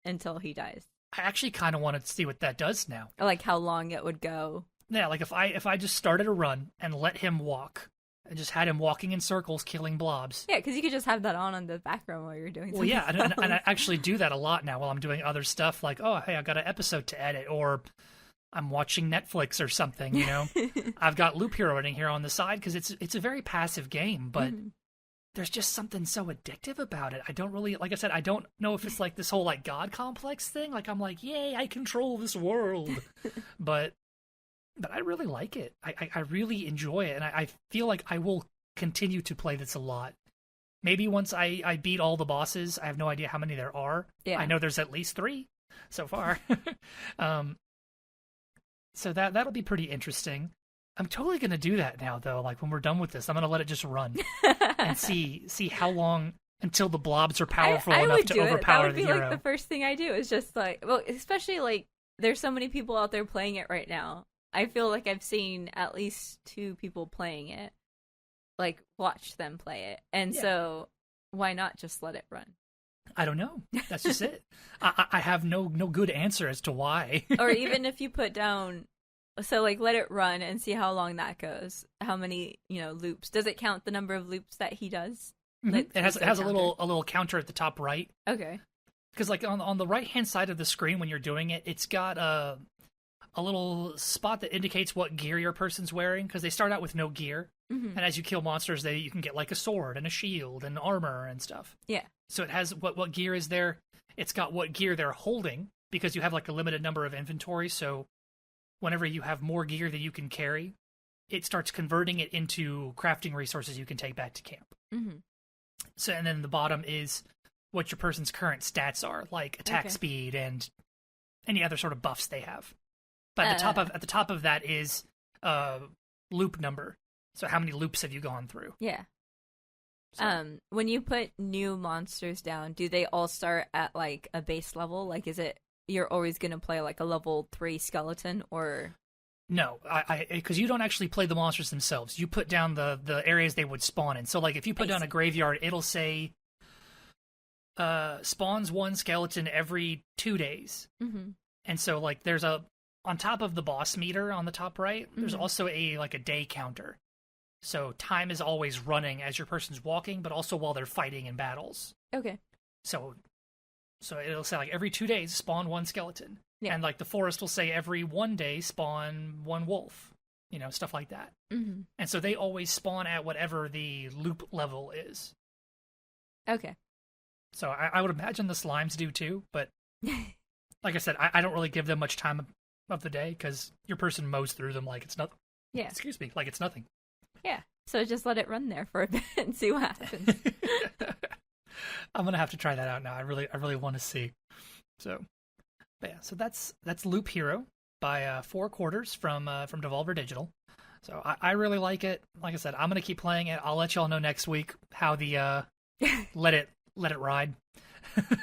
until he dies. I actually kind of wanted to see what that does now. Or, like, how long it would go. Yeah, like, if I just started a run and let him walk, and just had him walking in circles killing blobs. Yeah, because you could just have that on the background while you're doing something. Well, yeah, and I actually do that a lot now while I'm doing other stuff, like, oh, hey, I got an episode to edit, or... I'm watching Netflix or something, you know? I've got Loop Hero running here on the side because it's a very passive game, but there's just something so addictive about it. I don't really, like I said, I don't know if it's like this whole like God complex thing. Like I'm like, yay, I control this world. but I really like it. I really enjoy it, and I feel like I will continue to play this a lot. Maybe once I beat all the bosses. I have no idea how many there are. Yeah. I know there's at least 3 so far. So that'll be pretty interesting. I'm totally going to do that now, though. Like, when we're done with this, I'm going to let it just run and see how long until the blobs are powerful enough to overpower the hero. That would be, like, the first thing I do is just, like... Well, especially, like, there's so many people out there playing it right now. I feel like I've seen at least 2 people playing it. Like, watch them play it. And so, why not just let it run? I don't know. That's just it. I have no good answer as to why. Or even if you put down, so like let it run and see how long that goes. How many loops? Does it count the number of loops that he does? Like, it has a little counter at the top right. Okay. Because like on the right hand side of the screen when you're doing it, it's got a little spot that indicates what gear your person's wearing. Because they start out with no gear, and as you kill monsters, you can get like a sword and a shield and armor and stuff. Yeah. So it has what gear is there. It's got what gear they're holding because you have like a limited number of inventory. So whenever you have more gear than you can carry, it starts converting it into crafting resources you can take back to camp. So and then the bottom is what your person's current stats are, like attack speed and any other sort of buffs they have. But at the top of that is loop number. So how many loops have you gone through? Yeah. So. When you put new monsters down, do they all start at like a base level? Like, is it you're always going to play like a level 3 skeleton, or? No, because you don't actually play the monsters themselves. You put down the areas they would spawn in. So like if you put down a graveyard, it'll say spawns 1 skeleton every 2 days. And so like there's on top of the boss meter on the top right, there's also a day counter. So time is always running as your person's walking, but also while they're fighting in battles. Okay. So So it'll say like every 2 days spawn one skeleton. Yeah. And like the forest will say every 1 day spawn one wolf. Stuff like that. Mm-hmm. And so they always spawn at whatever the loop level is. Okay. So I would imagine the slimes do too, but like I said, I don't really give them much time of the day because your person mows through them like it's nothing. Yeah. Excuse me, like it's nothing. Yeah. So just let it run there for a bit and see what happens. I'm gonna have to try that out now. I really want to see. So, but yeah. So that's Loop Hero by 4 Quarters from Devolver Digital. So I really like it. Like I said, I'm gonna keep playing it. I'll let y'all know next week how the let it ride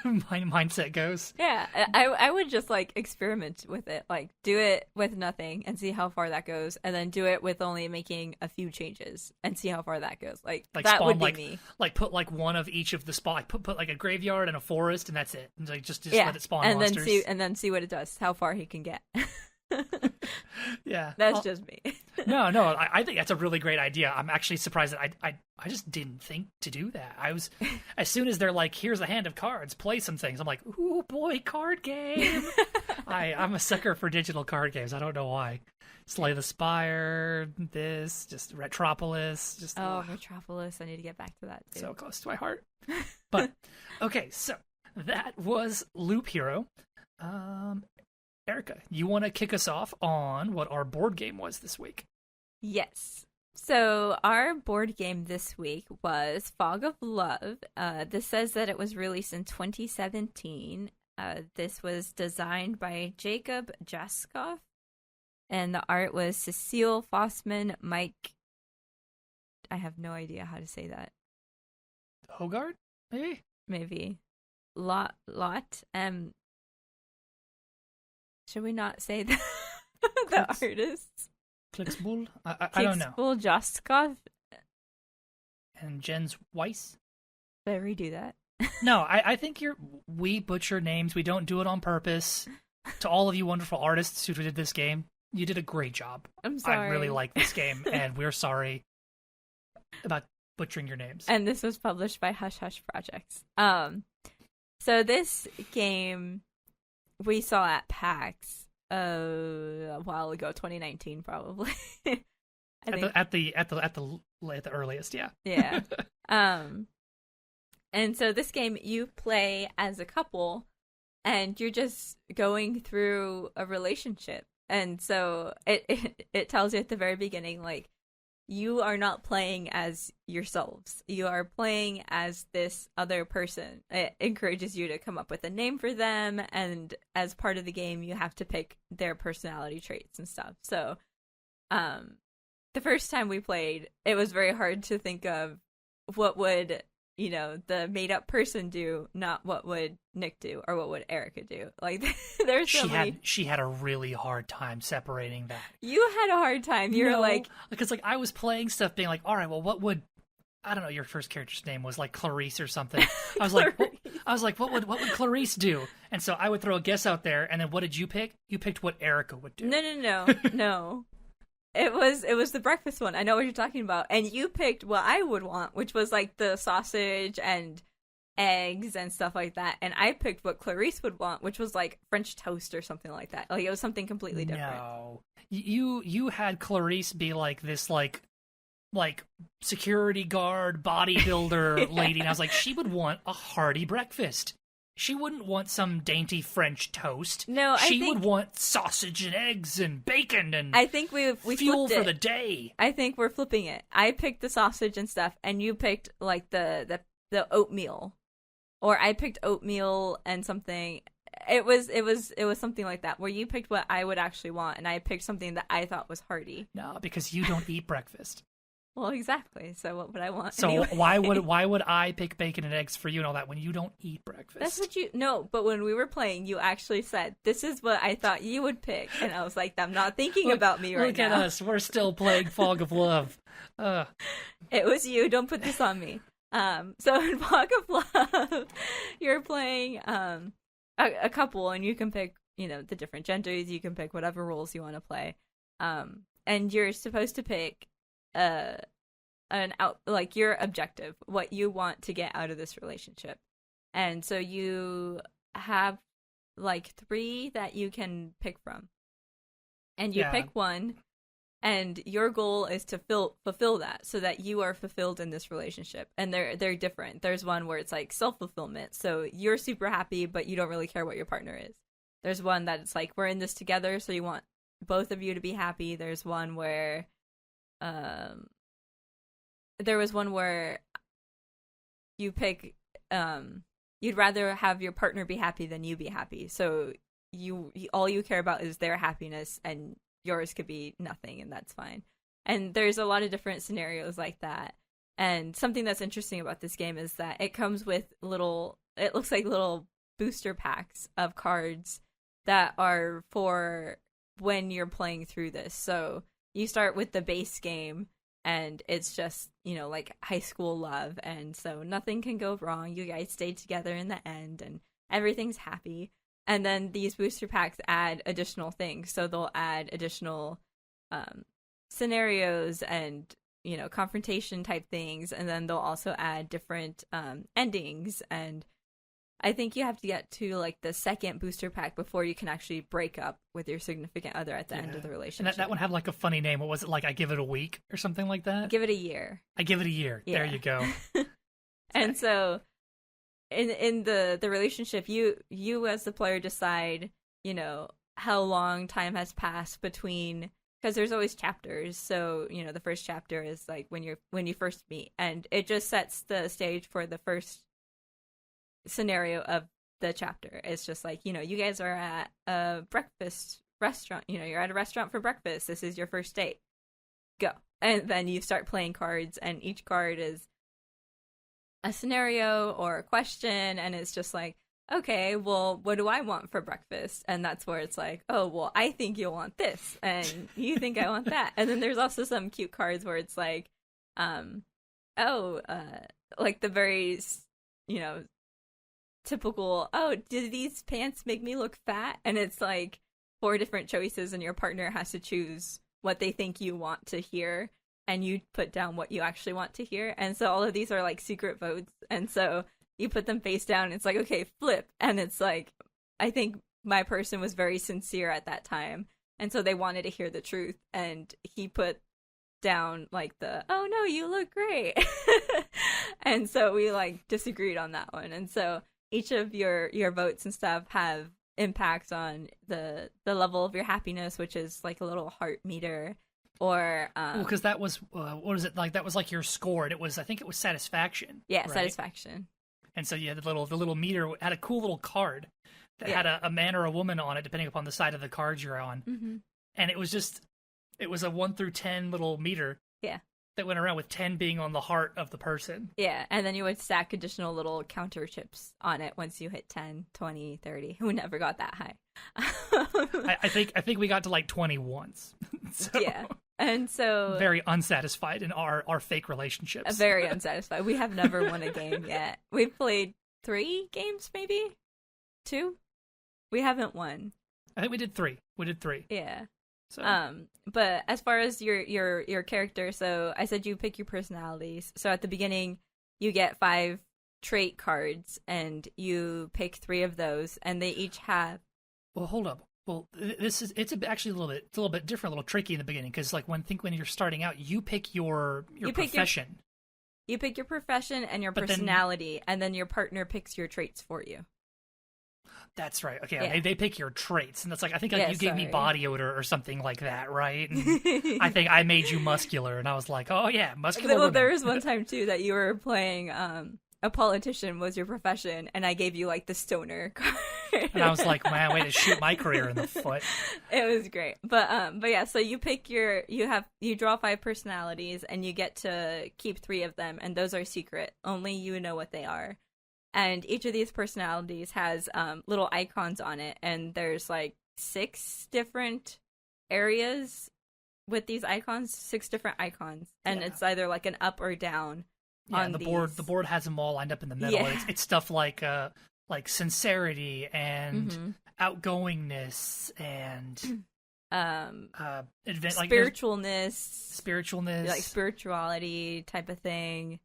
mindset goes. Yeah, I would just like experiment with it, like do it with nothing and see how far that goes, and then do it with only making a few changes and see how far that goes. Like that spawn, would be like, me. Like put like one of each of the spot. Like put like a graveyard and a forest, and that's it. And like just let it spawn and monsters. then see what it does, how far he can get. Yeah, that's just me. No, I think that's a really great idea. I'm actually surprised that I just didn't think to do that. I was, as soon as they're like, here's a hand of cards, play some things, I'm like, ooh boy, card game. I'm a sucker for digital card games. I don't know why. Slay the Spire, just Retropolis, Retropolis. I need to get back to that too. So close to my heart. But okay, so that was Loop Hero. Erica, you want to kick us off on what our board game was this week? Yes. So our board game this week was Fog of Love. This says that it was released in 2017. This was designed by Jacob Jaskoff, and the art was Cecile Fossman, Mike. I have no idea how to say that. Hogard, maybe? Maybe. Lot. Should we not say the artists? Klicksbull? I don't know. Klicksbull Jaskov? And Jens Weiss? Did I redo that? No, I think we butcher names. We don't do it on purpose. To all of you wonderful artists who did this game, you did a great job. I'm sorry. I really like this game, and we're sorry about butchering your names. And this was published by Hush Hush Projects. So this game we saw at PAX a while ago, 2019 probably. At the earliest, yeah. Yeah. And so this game you play as a couple, and you're just going through a relationship. And so it tells you at the very beginning, like, you are not playing as yourselves. You are playing as this other person. It encourages you to come up with a name for them, and as part of the game, you have to pick their personality traits and stuff. So, the first time we played, it was very hard to think of what would, the made-up person do, not what would Nick do, or what would Erica do. Like, there's so many... She had a really hard time separating that. You had a hard time. You were like... Because, I was playing stuff being like, all right, well, what would... I don't know, your first character's name was, like, Clarice or something. I was like, what would Clarice do? And so I would throw a guess out there, and then what did you pick? You picked what Erica would do. No. It was the breakfast one. I know what you're talking about. And you picked what I would want, which was like the sausage and eggs and stuff like that. And I picked what Clarice would want, which was like French toast or something like that. Like, it was something completely different. No. You had Clarice be like this like security guard bodybuilder lady, and I was like, she would want a hearty breakfast. She wouldn't want some dainty French toast. No, she would want sausage and eggs and bacon and I think we fuel flipped for the day. I think we're flipping it. I picked the sausage and stuff, and you picked like the oatmeal, or I picked oatmeal and something. It was something like that, where you picked what I would actually want, and I picked something that I thought was hearty. No, because you don't eat breakfast. Well, exactly. So what would I want? So anyway? why would I pick bacon and eggs for you and all that when you don't eat breakfast? That's what no. But when we were playing, you actually said, "This is what I thought you would pick," and I was like, "I'm not thinking about me right now." Look at us. We're still playing Fog of Love. It was you. Don't put this on me. So in Fog of Love, you're playing a couple, and you can pick the different genders. You can pick whatever roles you want to play. And you're supposed to pick your objective, what you want to get out of this relationship. And so you have like 3 that you can pick from. And you Yeah. pick one, and your goal is to fulfill that so that you are fulfilled in this relationship. And they're different. There's one where it's like self-fulfillment. So you're super happy, but you don't really care what your partner is. There's one that it's like, we're in this together, so you want both of you to be happy. There's one where, there was one where you pick, you'd rather have your partner be happy than you be happy. So you all you care about is their happiness, and yours could be nothing, and that's fine. And there's a lot of different scenarios like that. And something that's interesting about this game is that it comes with it looks like little booster packs of cards that are for when you're playing through this. So you start with the base game, and it's just, like high school love, and so nothing can go wrong. You guys stay together in the end, and everything's happy. And then these booster packs add additional things. So they'll add additional scenarios and, confrontation type things. And then they'll also add different endings. And I think you have to get to like the second booster pack before you can actually break up with your significant other at the end of the relationship. And that one had like a funny name. What was it, like I Give It a Week or something like that? Give it a year. I Give It a Year. Yeah. There you go. And so in the relationship, you as the player decide, how long time has passed between, because there's always chapters. So, the first chapter is like when you first meet, and it just sets the stage for the first scenario of the chapter. It's just like, you guys are at a breakfast restaurant, you're at a restaurant for breakfast. This is your first date. Go. And then you start playing cards, and each card is a scenario or a question, and it's just like, okay, well, what do I want for breakfast? And that's where it's like, oh, well, I think you'll want this, and you think I want that. And then there's also some cute cards where it's like, like the very, typical, oh, did these pants make me look fat? And it's like 4 different choices, and your partner has to choose what they think you want to hear, and you put down what you actually want to hear. And so all of these are like secret votes, and so you put them face down, and it's like, okay, flip. And it's like, I think my person was very sincere at that time, and so they wanted to hear the truth, and he put down like the, oh no, you look great. And so we like disagreed on that one. And so each of your votes and stuff have impacts on the level of your happiness, which is like a little heart meter. Or because that was what was it like? That was like your score, and I think it was satisfaction. Yeah, right? Satisfaction. And so you had the little meter had a cool little card that had a man or a woman on it, depending upon the side of the cards you're on. Mm-hmm. And it was a 1 through 10 little meter. Yeah. That went around, with 10 being on the heart of the person. Yeah, and then you would stack additional little counter chips on it once you hit 10, 20, 30. Who never got that high? I think we got to like 20 once. So, yeah. And so very unsatisfied in our fake relationships. Very unsatisfied. We have never won a game yet. We've played 3 games, maybe 2. We haven't won. I think we did 3. Yeah. So. But as far as your character, so I said you pick your personalities. So at the beginning, you get 5 trait cards, and you pick 3 of those, and they each have. Well, hold up. Well, it's actually a little bit different, a little tricky in the beginning, because like when you're starting out, you pick your profession. You pick your profession and your personality, and then your partner picks your traits for you. That's right. Okay, yeah. they pick your traits, and that's like, I think you gave me body odor or something like that, right? And I think I made you muscular, and I was like, oh yeah, muscular. Well, there was one time too that you were playing a politician was your profession, and I gave you like the stoner card. And I was like, man, way to shoot my career in the foot. It was great. But yeah, so you pick you draw 5 personalities, and you get to keep 3 of them, and those are secret. Only you know what they are. And each of these personalities has little icons on it, and there's like 6 different areas with these icons, 6 different icons, and it's either like an up or down. Yeah, on the board has them all lined up in the middle. Yeah. It's stuff like sincerity and outgoingness and spiritualness, like spirituality type of thing.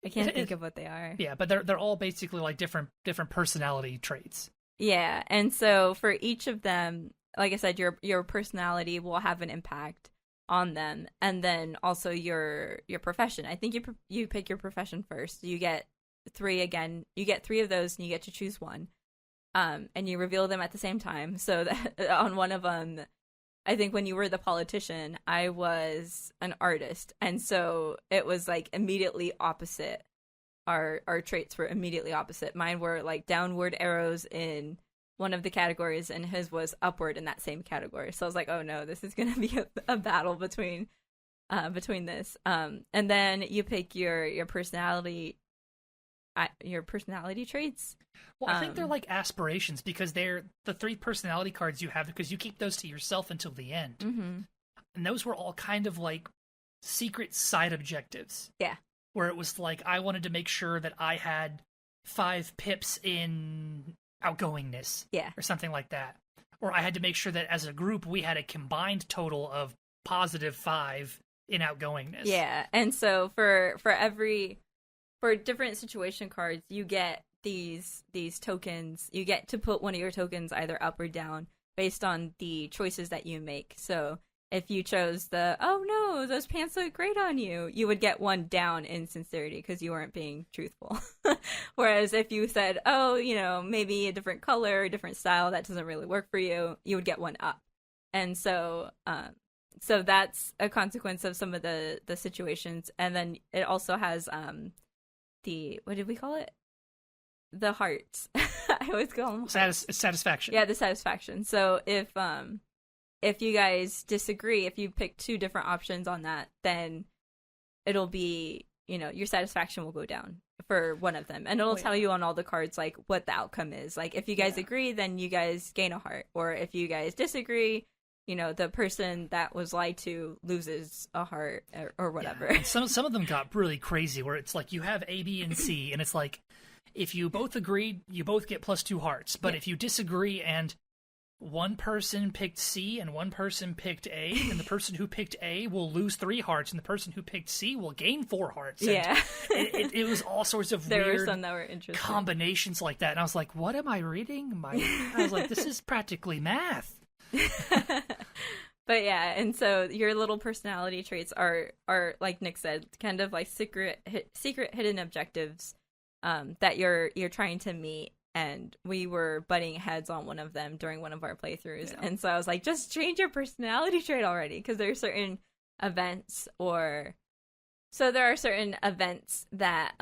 I can't think of what they are. Yeah, but they're all basically like different personality traits. Yeah, and so for each of them, like I said, your personality will have an impact on them, and then also your profession. I think you pick your profession first. You get three again. You get three of those, and you get to choose one. And you reveal them at the same time. So that on one of them, I think when you were the politician, I was an artist, and so it was like immediately opposite. Our traits were immediately opposite. Mine were like downward arrows in one of the categories, and his was upward in that same category. So I was like, oh no, this is gonna be a battle between this. And then you pick your personality traits. Well, I think they're like aspirations, because they're the 3 personality cards you have, because you keep those to yourself until the end. Mm-hmm. And those were all kind of like secret side objectives. Yeah. Where it was like, I wanted to make sure that I had 5 pips in outgoingness. Yeah. Or something like that. Or I had to make sure that as a group, we had a combined total of positive 5 in outgoingness. Yeah. And so for different situation cards, you get these tokens. You get to put one of your tokens either up or down based on the choices that you make. So if you chose oh no, those pants look great on you, you would get one down in sincerity because you weren't being truthful. Whereas if you said, oh, maybe a different color, a different style, that doesn't really work for you, you would get one up. And so that's a consequence of some of the situations. And then it also has what did we call it? The hearts. I always call them hearts. Satisfaction. Yeah, the satisfaction. So if you guys disagree, if you pick 2 different options on that, then it'll be, your satisfaction will go down for one of them. And it'll tell you on all the cards, like, what the outcome is. Like, if you guys agree, then you guys gain a heart. Or if you guys disagree, the person that was lied to loses a heart or whatever. Yeah. Some of them got really crazy, where it's like you have A, B, and C, and it's like, if you both agreed, you both get +2 hearts. But if you disagree and one person picked C and one person picked A, and the person who picked A will lose 3 hearts, and the person who picked C will gain 4 hearts. And yeah. it was all sorts of there weird were some that were interesting combinations like that. And I was like, what am I reading? I was like, this is practically math. But yeah, and so your little personality traits are like Nick said, kind of like secret hidden objectives that you're trying to meet. And we were butting heads on one of them during one of our playthroughs. Yeah. And so I was like, just change your personality trait already, because there are certain events that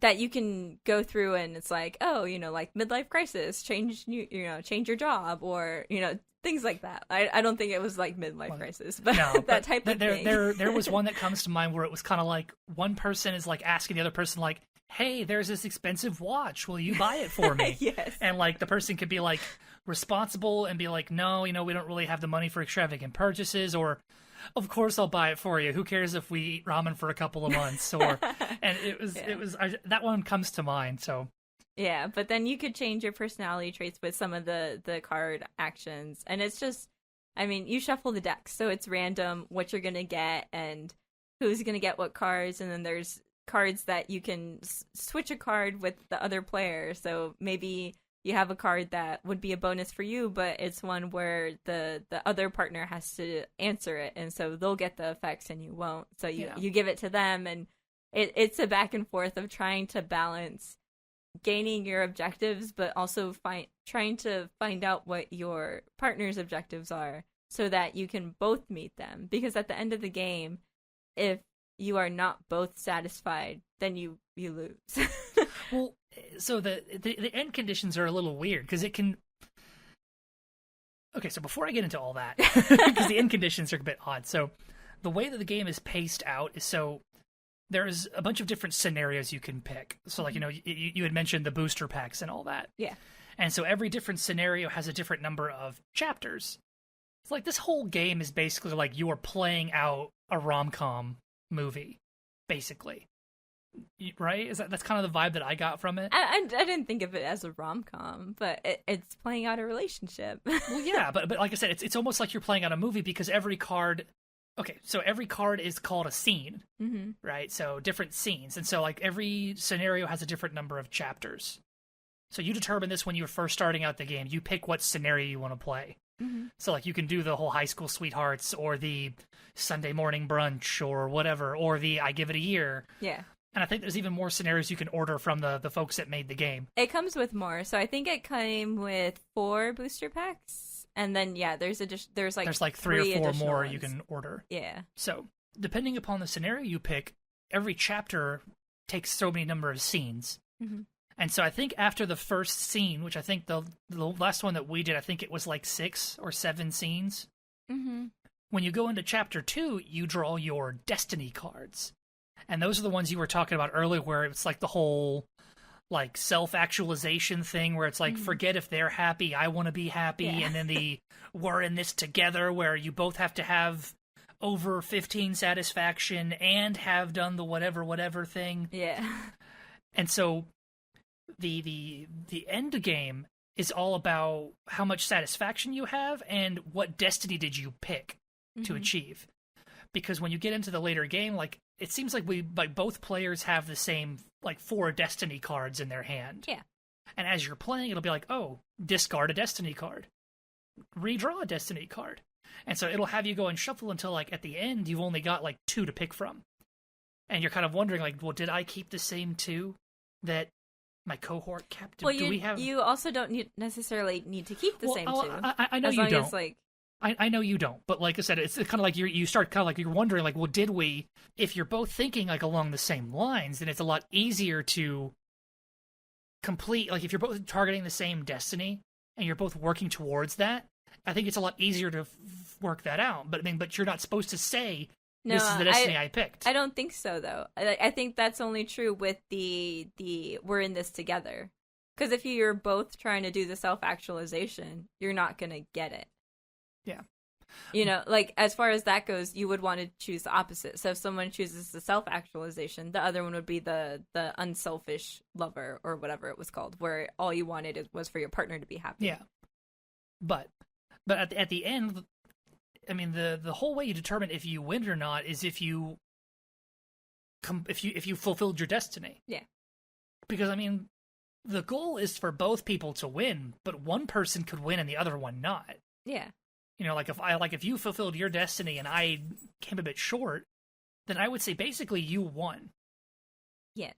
that you can go through, and it's like, oh, like midlife crisis, change your job, or things like that. I don't think it was like midlife crisis, but no, that type of thing. There was one that comes to mind where it was kind of like one person is like asking the other person, like, hey, there's this expensive watch, will you buy it for me? Yes. And like the person could be like responsible and be like, no, we don't really have the money for extravagant purchases, or of course I'll buy it for you, who cares if we eat ramen for a couple of months, or and it was that one comes to mind. So yeah, but then you could change your personality traits with some of the card actions, and it's just, you shuffle the deck, so it's random what you're gonna get and who's gonna get what cards, and then there's cards that you can switch a card with the other player. So maybe you have a card that would be a bonus for you, but it's one where the other partner has to answer it, and so they'll get the effects and you won't. So you give it to them, and it's a back and forth of trying to balance gaining your objectives, but also trying to find out what your partner's objectives are, so that you can both meet them. Because at the end of the game, if you are not both satisfied, then you lose. Well, so the end conditions are a little weird, because it can... Okay, so before I get into all that, because the end conditions are a bit odd. So the way that the game is paced out is, so there's a bunch of different scenarios you can pick. So like, you had mentioned the booster packs and all that. Yeah. And so every different scenario has a different number of chapters. It's like this whole game is basically like you are playing out a rom-com movie, basically, right? That's kind of the vibe that I got from it. I didn't think of it as a rom-com, but it's playing out a relationship. Well, yeah, but like I said, it's almost like you're playing out a movie, because every card is called a scene, mm-hmm. right? So different scenes, and so like every scenario has a different number of chapters, So you determine this when you're first starting out the game. You pick what scenario you want to play. Mm-hmm. So, like, you can do the whole high school sweethearts or the Sunday morning brunch or whatever, or the I give it a year. Yeah. And I think there's even more scenarios you can order from the folks that made the game. It comes with more. So I think it came with 4 booster packs. And then, yeah, there's like 3 or 4 more ones you can order. Yeah. So, depending upon the scenario you pick, every chapter takes so many number of scenes. Mm-hmm. And so I think after the first scene, which I think the last one that we did, I think it was like 6 or 7 scenes. Mm-hmm. When you go into chapter 2, you draw your destiny cards. And those are the ones you were talking about earlier, where it's like the whole like self-actualization thing, where it's like, forget if they're happy, I want to be happy. Yeah. And then the we're in this together, where you both have to have over 15 satisfaction and have done the whatever thing. Yeah. And so the end game is all about how much satisfaction you have and what destiny did you pick to achieve. Because when you get into the later game, like, it seems like both players have the same, like, 4 destiny cards in their hand. Yeah. And as you're playing, it'll be like, oh, discard a destiny card. Redraw a destiny card. And so it'll have you go and shuffle until, like, at the end, you've only got, like, 2 to pick from. And you're kind of wondering, like, well, did I keep the same 2 that my cohort kept? Well, you you also don't necessarily need to keep the same 2. I know as you long don't. As, like, I know you don't, but like I said, it's kind of like you start kind of like you're wondering, like, well, did we? If you're both thinking like along the same lines, then it's a lot easier to complete. Like, if you're both targeting the same destiny and you're both working towards that, I think it's a lot easier to work that out. But you're not supposed to say this is the destiny I picked. I don't think so, though. I think that's only true with the we're in this together. Because if you're both trying to do the self-actualization, you're not gonna get it. Yeah. You know, like, as far as that goes, you would want to choose the opposite. So if someone chooses the self-actualization, the other one would be the unselfish lover, or whatever it was called, where all you wanted was for your partner to be happy. Yeah. But at the end, I mean, the whole way you determine if you win or not is if you fulfilled your destiny. Yeah. Because, I mean, the goal is for both people to win, but one person could win and the other one not. Yeah. You know, like, if you fulfilled your destiny and I came a bit short, then I would say basically you won. Yes,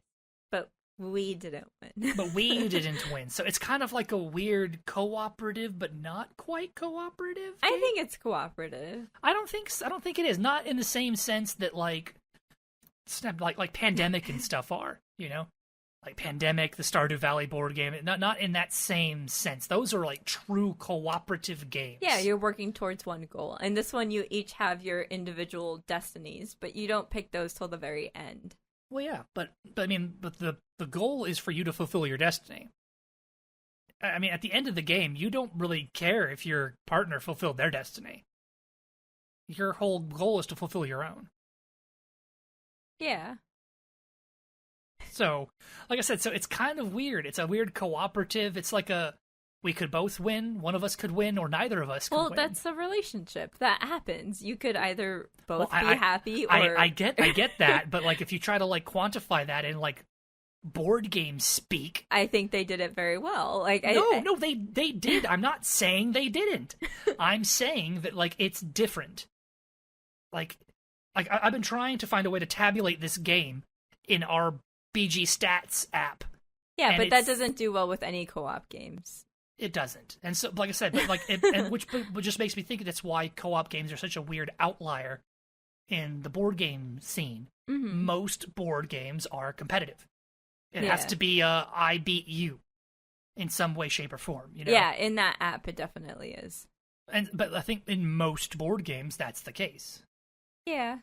but we didn't win. But we didn't win. So it's kind of like a weird cooperative, but not quite cooperative game. I think it's cooperative. I don't think it is. Not in the same sense that like Pandemic and stuff are, you know? Like Pandemic, the Stardew Valley board game, not in that same sense. Those are like true cooperative games. Yeah, you're working towards one goal. And this one, you each have your individual destinies, but you don't pick those till the very end. Well, yeah, but I mean, the goal is for you to fulfill your destiny. I mean, at the end of the game, you don't really care if your partner fulfilled their destiny. Your whole goal is to fulfill your own. Yeah. So, like I said, so it's kind of weird. It's a weird cooperative. It's like we could both win, one of us could win, or neither of us could win. Well, that's a relationship. That happens. You could either both be happy or... I get that, but like if you try to like quantify that in like board game speak... I think they did it very well. Like No, they did. I'm not saying they didn't. I'm saying that like it's different. Like I've been trying to find a way to tabulate this game in our BG Stats app. Yeah, but that doesn't do well with any co-op games. It doesn't. And so, like I said, but like, which just makes me think that's why co-op games are such a weird outlier in the board game scene. Mm-hmm. Most board games are competitive. It has to be I beat you in some way, shape, or form. You know? Yeah, in that app, it definitely is. But I think in most board games, that's the case. Yeah,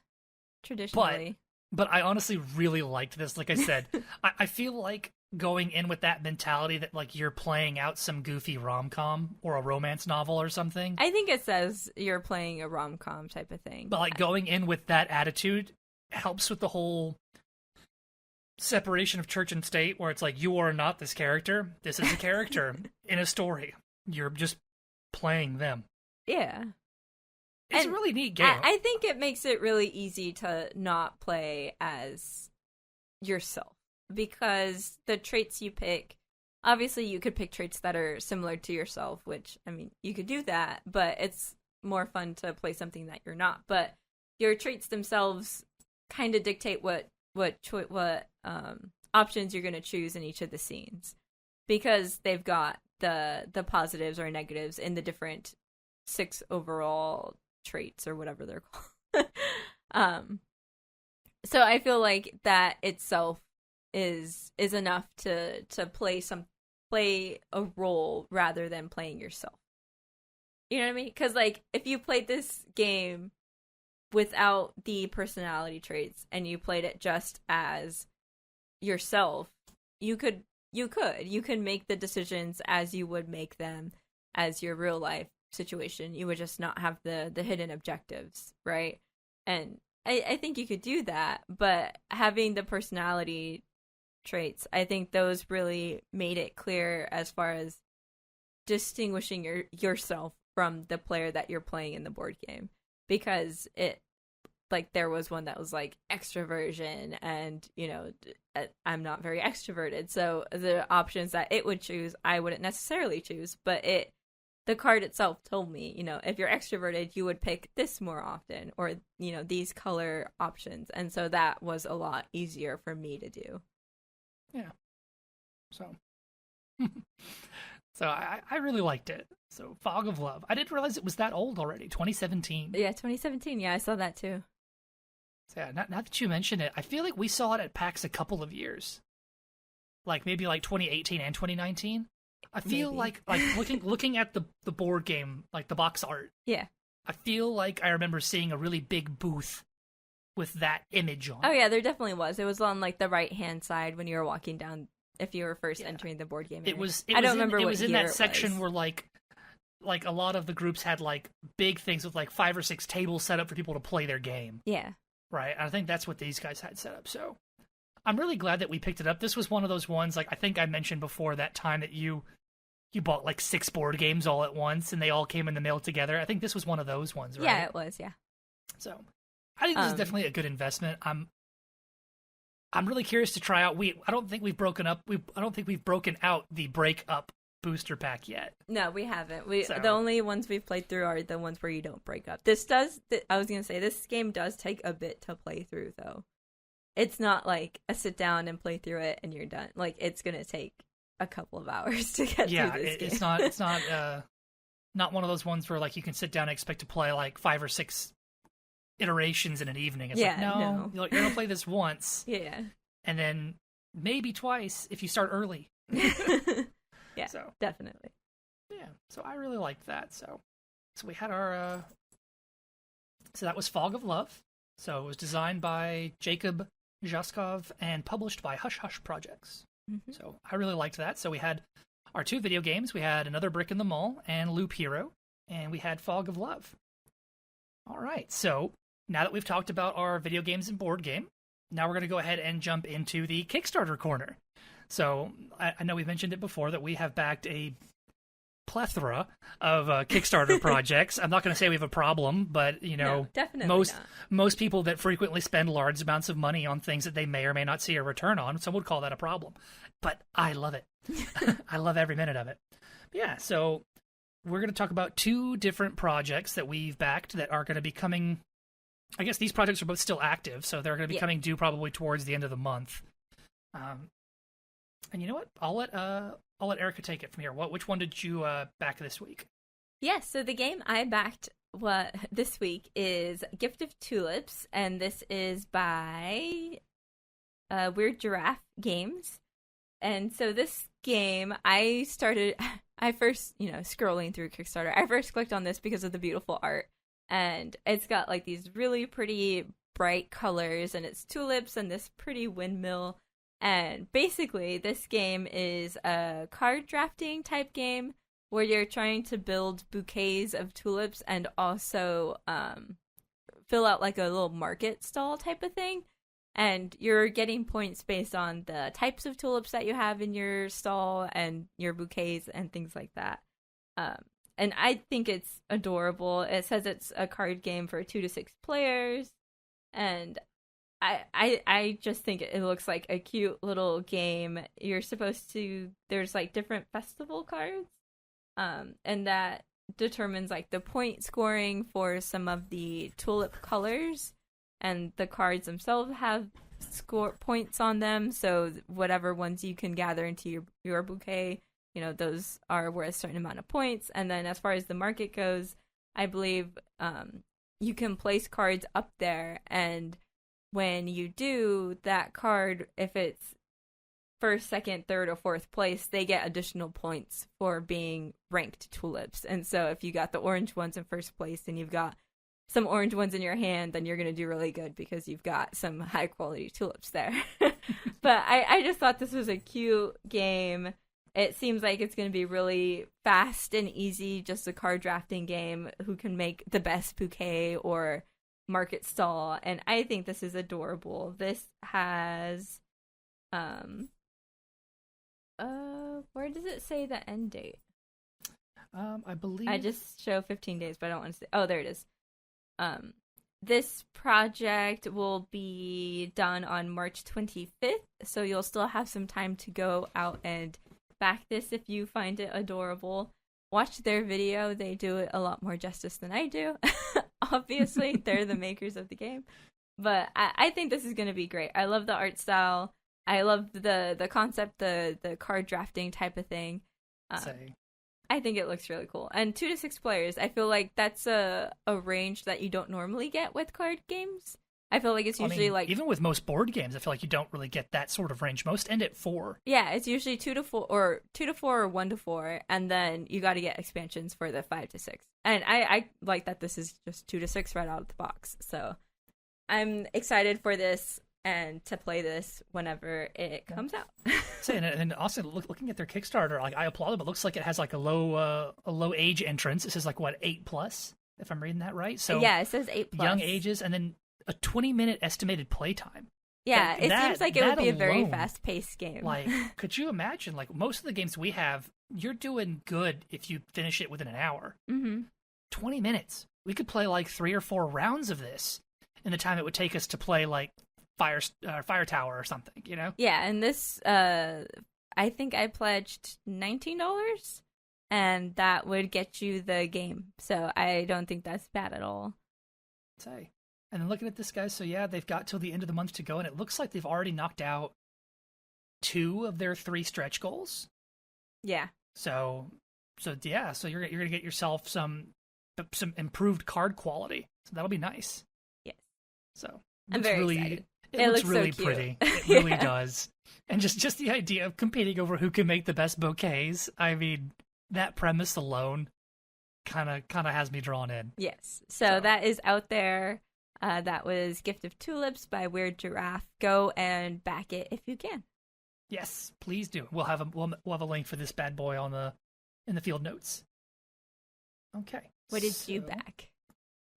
traditionally. But I honestly really liked this. Like I said, I feel like going in with that mentality that like you're playing out some goofy rom-com or a romance novel or something. I think it says you're playing a rom-com type of thing. But like going in with that attitude helps with the whole separation of church and state, where it's like, you are not this character. This is a character in a story. You're just playing them. Yeah. It's a really neat game. I think it makes it really easy to not play as yourself, because the traits you pick, obviously you could pick traits that are similar to yourself, which, I mean, you could do that, but it's more fun to play something that you're not. But your traits themselves kind of dictate what options you're going to choose in each of the scenes, because they've got the positives or negatives in the different 6 overall traits or whatever they're called. So I feel like that itself is enough to play a role rather than playing yourself. You know what I mean? Because, like, if you played this game without the personality traits and you played it just as yourself, you can make the decisions as you would make them as your real life situation. You would just not have the hidden objectives, right? And I think you could do that, but having the personality traits, I think those really made it clear as far as distinguishing yourself from the player that you're playing in the board game. Because it, like, there was one that was like extroversion, and, you know, I'm not very extroverted, so the options that it would choose I wouldn't necessarily choose, but the card itself told me, you know, if you're extroverted, you would pick this more often, or, you know, these color options. And so that was a lot easier for me to do. Yeah. So, I really liked it. So, Fog of Love. I didn't realize it was that old already. 2017. Yeah, 2017. Yeah, I saw that too. So yeah, now that you mention it, I feel like we saw it at PAX a couple of years. Like, maybe like 2018 and 2019. I feel Maybe. like looking at the board game, like the box art. Yeah. I feel like I remember seeing a really big booth with that image on. Oh yeah, there definitely was. It was on like the right hand side when you were walking down, if you were first entering the board game area. I don't remember what it was in year that section was. where like a lot of the groups had like big things with like 5 or 6 tables set up for people to play their game. Yeah. Right. I think that's what these guys had set up. So I'm really glad that we picked it up. This was one of those ones, like I think I mentioned before, that time that you bought like 6 board games all at once and they all came in the mail together. I think this was one of those ones, right? Yeah, it was, yeah. So I think this is definitely a good investment. I'm really curious to try out. I don't think we've broken out the break up booster pack yet. No, we haven't. The only ones we've played through are the ones where you don't break up. I was going to say, this game does take a bit to play through, though. It's not like a sit down and play through it and you're done. Like, it's going to take a couple of hours to get through this game. It's not one of those ones where like you can sit down and expect to play like 5 or 6 iterations in an evening. It's like, no. You're going to play this once. Yeah. And then maybe twice if you start early. Yeah, so definitely. Yeah, so I really liked that. So we had our so that was Fog of Love. So it was designed by Jacob Jaskov and published by Hush Hush Projects. Mm-hmm. So I really liked that. So we had our 2 video games. We had Another Brick in the Mall and Loop Hero, and we had Fog of Love. All right, so now that we've talked about our video games and board game, now we're going to go ahead and jump into the Kickstarter Corner. So I know we've mentioned it before that we have backed a plethora of Kickstarter projects. I'm not going to say we have a problem, but you know, no, definitely most people that frequently spend large amounts of money on things that they may or may not see a return on, some would call that a problem. But I love it. I love every minute of it. But yeah, so we're going to talk about 2 different projects that we've backed that are going to be coming. I guess these projects are both still active, so they're going to be coming due probably towards the end of the month. And you know what? I'll let Erica take it from here. Which one did you back this week? Yes, so the game I backed this week is Gift of Tulips, and this is by Weird Giraffe Games. And so this game, I first, scrolling through Kickstarter, I first clicked on this because of the beautiful art. And it's got like these really pretty bright colors, and it's tulips and this pretty windmill. And basically, this game is a card drafting type game where you're trying to build bouquets of tulips and also fill out like a little market stall type of thing. And you're getting points based on the types of tulips that you have in your stall and your bouquets and things like that. And I think it's adorable. It says it's a card game for 2 to 6 players. And I just think it looks like a cute little game. You're supposed to, there's like different festival cards, and that determines like the point scoring for some of the tulip colors, and the cards themselves have score points on them. So whatever ones you can gather into your bouquet, you know, those are worth a certain amount of points. And then as far as the market goes, I believe you can place cards up there, and when you do, that card, if it's first, second, third, or fourth place, they get additional points for being ranked tulips. And so if you got the orange ones in first place and you've got some orange ones in your hand, then you're going to do really good because you've got some high quality tulips there. But I just thought this was a cute game. It seems like it's going to be really fast and easy, just a card drafting game. Who can make the best bouquet or market stall? And I think this is adorable. This has where does it say the end date? I believe I just show 15 days, but I don't want to say. Oh, there it is. This project will be done on March 25th, so you'll still have some time to go out and back this if you find it adorable. Watch their video. They do it a lot more justice than I do. Obviously, they're the makers of the game. But I think this is going to be great. I love the art style. I love the concept, the card drafting type of thing. I think it looks really cool. And 2 to 6 players, I feel like that's a range that you don't normally get with card games. I feel like it's usually like... Even with most board games, I feel like you don't really get that sort of range. Most end at 4. Yeah, it's usually 2 to 4 or 1 to 4, and then you got to get expansions for the 5 to 6. And I like that this is just 2 to 6 right out of the box. So I'm excited for this and to play this whenever it comes out. And also looking at their Kickstarter, like I applaud them. It looks like it has like a low age entrance. It says like what, 8+, if I'm reading that right. So yeah, it says 8+. Young ages, and then a 20-minute estimated playtime. Yeah, it seems like it would be a very fast-paced game. Like, could you imagine? Like most of the games we have, you're doing good if you finish it within an hour. 20 minutes. We could play like 3 or 4 rounds of this in the time it would take us to play like Fire Tower or something, you know? Yeah, and this, I think I pledged $19, and that would get you the game. So I don't think that's bad at all. Say. And then looking at this, guys, so yeah, they've got till the end of the month to go, and it looks like they've already knocked out 2 of their 3 stretch goals. Yeah. So yeah, so you're gonna get yourself some improved card quality. So that'll be nice. Yes. So I'm very excited. It looks really so pretty. It really does. And just the idea of competing over who can make the best bouquets. I mean, that premise alone kind of has me drawn in. Yes. So that is out there. That was Gift of Tulips by Weird Giraffe. Go and back it if you can. Yes, please do. We'll have a link for this bad boy in the field notes. Okay. What did you back?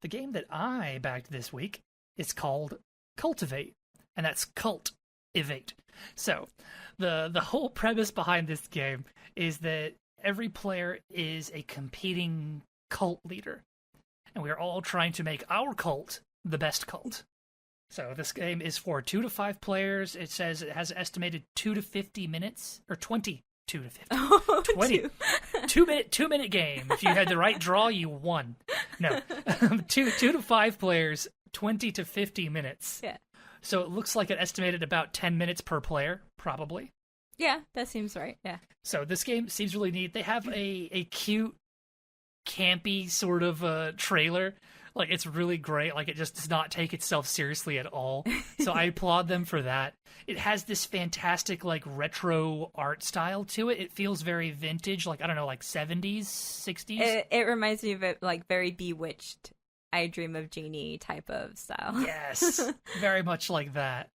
The game that I backed this week is called Cultivate, and that's Cult-Evate. So the whole premise behind this game is that every player is a competing cult leader, and we are all trying to make our cult the best cult. So this game is for 2 to 5 players. It says it has an estimated 2 to 50 minutes, or 22 to 50. Oh, 20. 2-minute game. If you had the right draw, you won. No. 2 to 5 players, 20 to 50 minutes. Yeah. So it looks like it estimated about 10 minutes per player, probably. Yeah, that seems right. Yeah. So this game seems really neat. They have a cute, campy sort of trailer. Like, it's really great. Like, it just does not take itself seriously at all. So I applaud them for that. It has this fantastic, like, retro art style to it. It feels very vintage, like, I don't know, like 70s, 60s. It reminds me of it, like, very Bewitched, I Dream of Jeannie type of style. Yes, very much like that.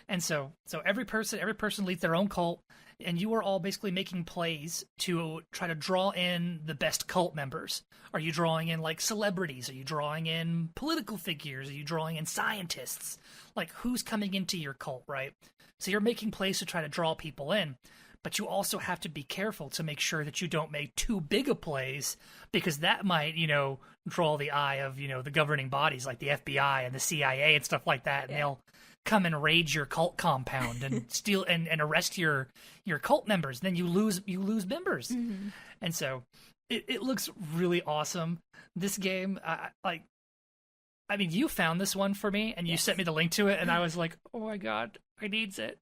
And so every person leads their own cult, and you are all basically making plays to try to draw in the best cult members. Are you drawing in, like, celebrities? Are you drawing in political figures? Are you drawing in scientists? Like, who's coming into your cult, right? So you're making plays to try to draw people in, but you also have to be careful to make sure that you don't make too big of plays, because that might, draw the eye of, the governing bodies like the FBI and the CIA and stuff like that, and they'll come and raid your cult compound and steal and arrest your cult members. Then you lose members. Mm-hmm. And so it looks really awesome. This game, you found this one for me and you sent me the link to it, and I was like, oh my god, I needs it.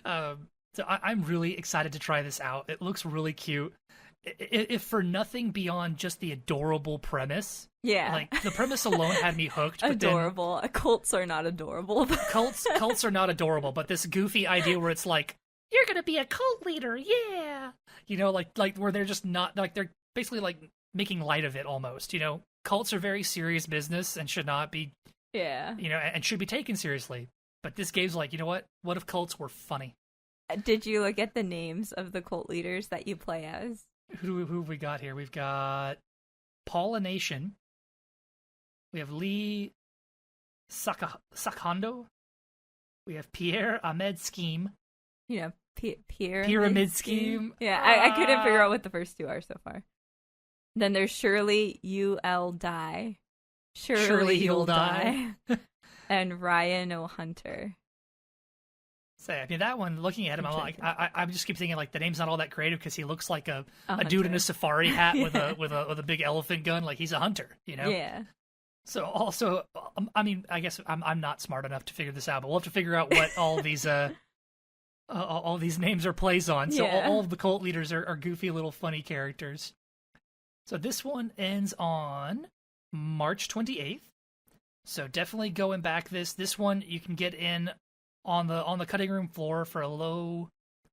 So I'm really excited to try this out. It looks really cute. If for nothing beyond just the adorable premise. Yeah. Like, the premise alone had me hooked. But adorable. Cults are not adorable. Cults are not adorable, but this goofy idea where it's like, you're going to be a cult leader, yeah! Like where they're just not, like, they're basically, like, making light of it almost, Cults are very serious business and should not be, and should be taken seriously. But this game's like, you know what? What if cults were funny? Did you look at the names of the cult leaders that you play as? Who have we got here? We've got Pollination. We have Lee Sakando. We have Pierre Ahmed Scheme. Pyramid Scheme. Yeah, I couldn't figure out what the first two are so far. Then there's Shirley You'll Die. Shirley You'll Die. And Ryan O'Hunter. So, that one, looking at him, I'm like, I just keep thinking, like, the name's not all that creative because he looks like a dude in a safari hat with a big elephant gun, like he's a hunter, Yeah. So also, I guess I'm not smart enough to figure this out, but we'll have to figure out what all these all these names are plays on. So all of the cult leaders are goofy little funny characters. So this one ends on March 28th. So definitely going back this one you can get in on the cutting room floor for a low,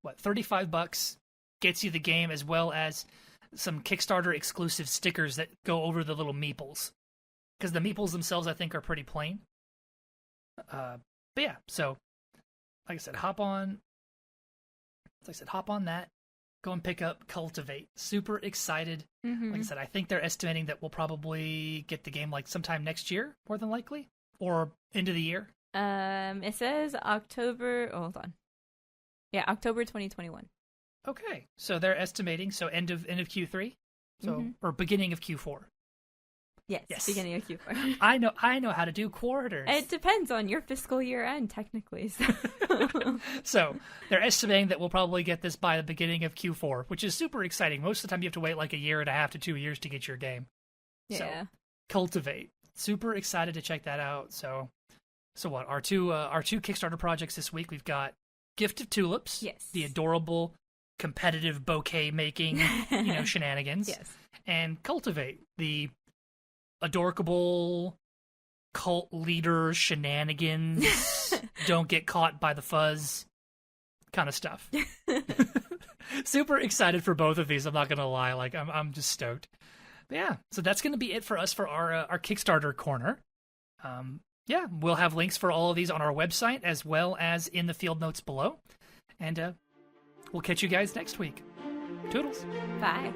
$35, gets you the game as well as some Kickstarter exclusive stickers that go over the little meeples. Because the meeples themselves, I think, are pretty plain. But yeah, so like I said, hop on that. Go and pick up Cultivate. Super excited. Mm-hmm. Like I said, I think they're estimating that we'll probably get the game like sometime next year, more than likely, or into the year. It says October. Oh, hold on. October 2021. Okay, so they're estimating end of Q3, or beginning of Q4. Yes, beginning of Q4. I know how to do quarters. It depends on your fiscal year end, technically. So they're estimating that we'll probably get this by the beginning of Q4, which is super exciting. Most of the time you have to wait like a year and a half to 2 years to get your game. Yeah. So, Cultivate. Super excited to check that out. So what? Our two Kickstarter projects this week, we've got Gift of Tulips. Yes. The adorable competitive bouquet making, shenanigans. Yes. And Cultivate, the adorable cult leader shenanigans, don't get caught by the fuzz kind of stuff. Super excited for both of these, I'm not gonna lie. Like, I'm just stoked. But yeah, so that's gonna be it for us for our Kickstarter corner. We'll have links for all of these on our website as well as in the field notes below. And we'll catch you guys next week. Toodles. Bye.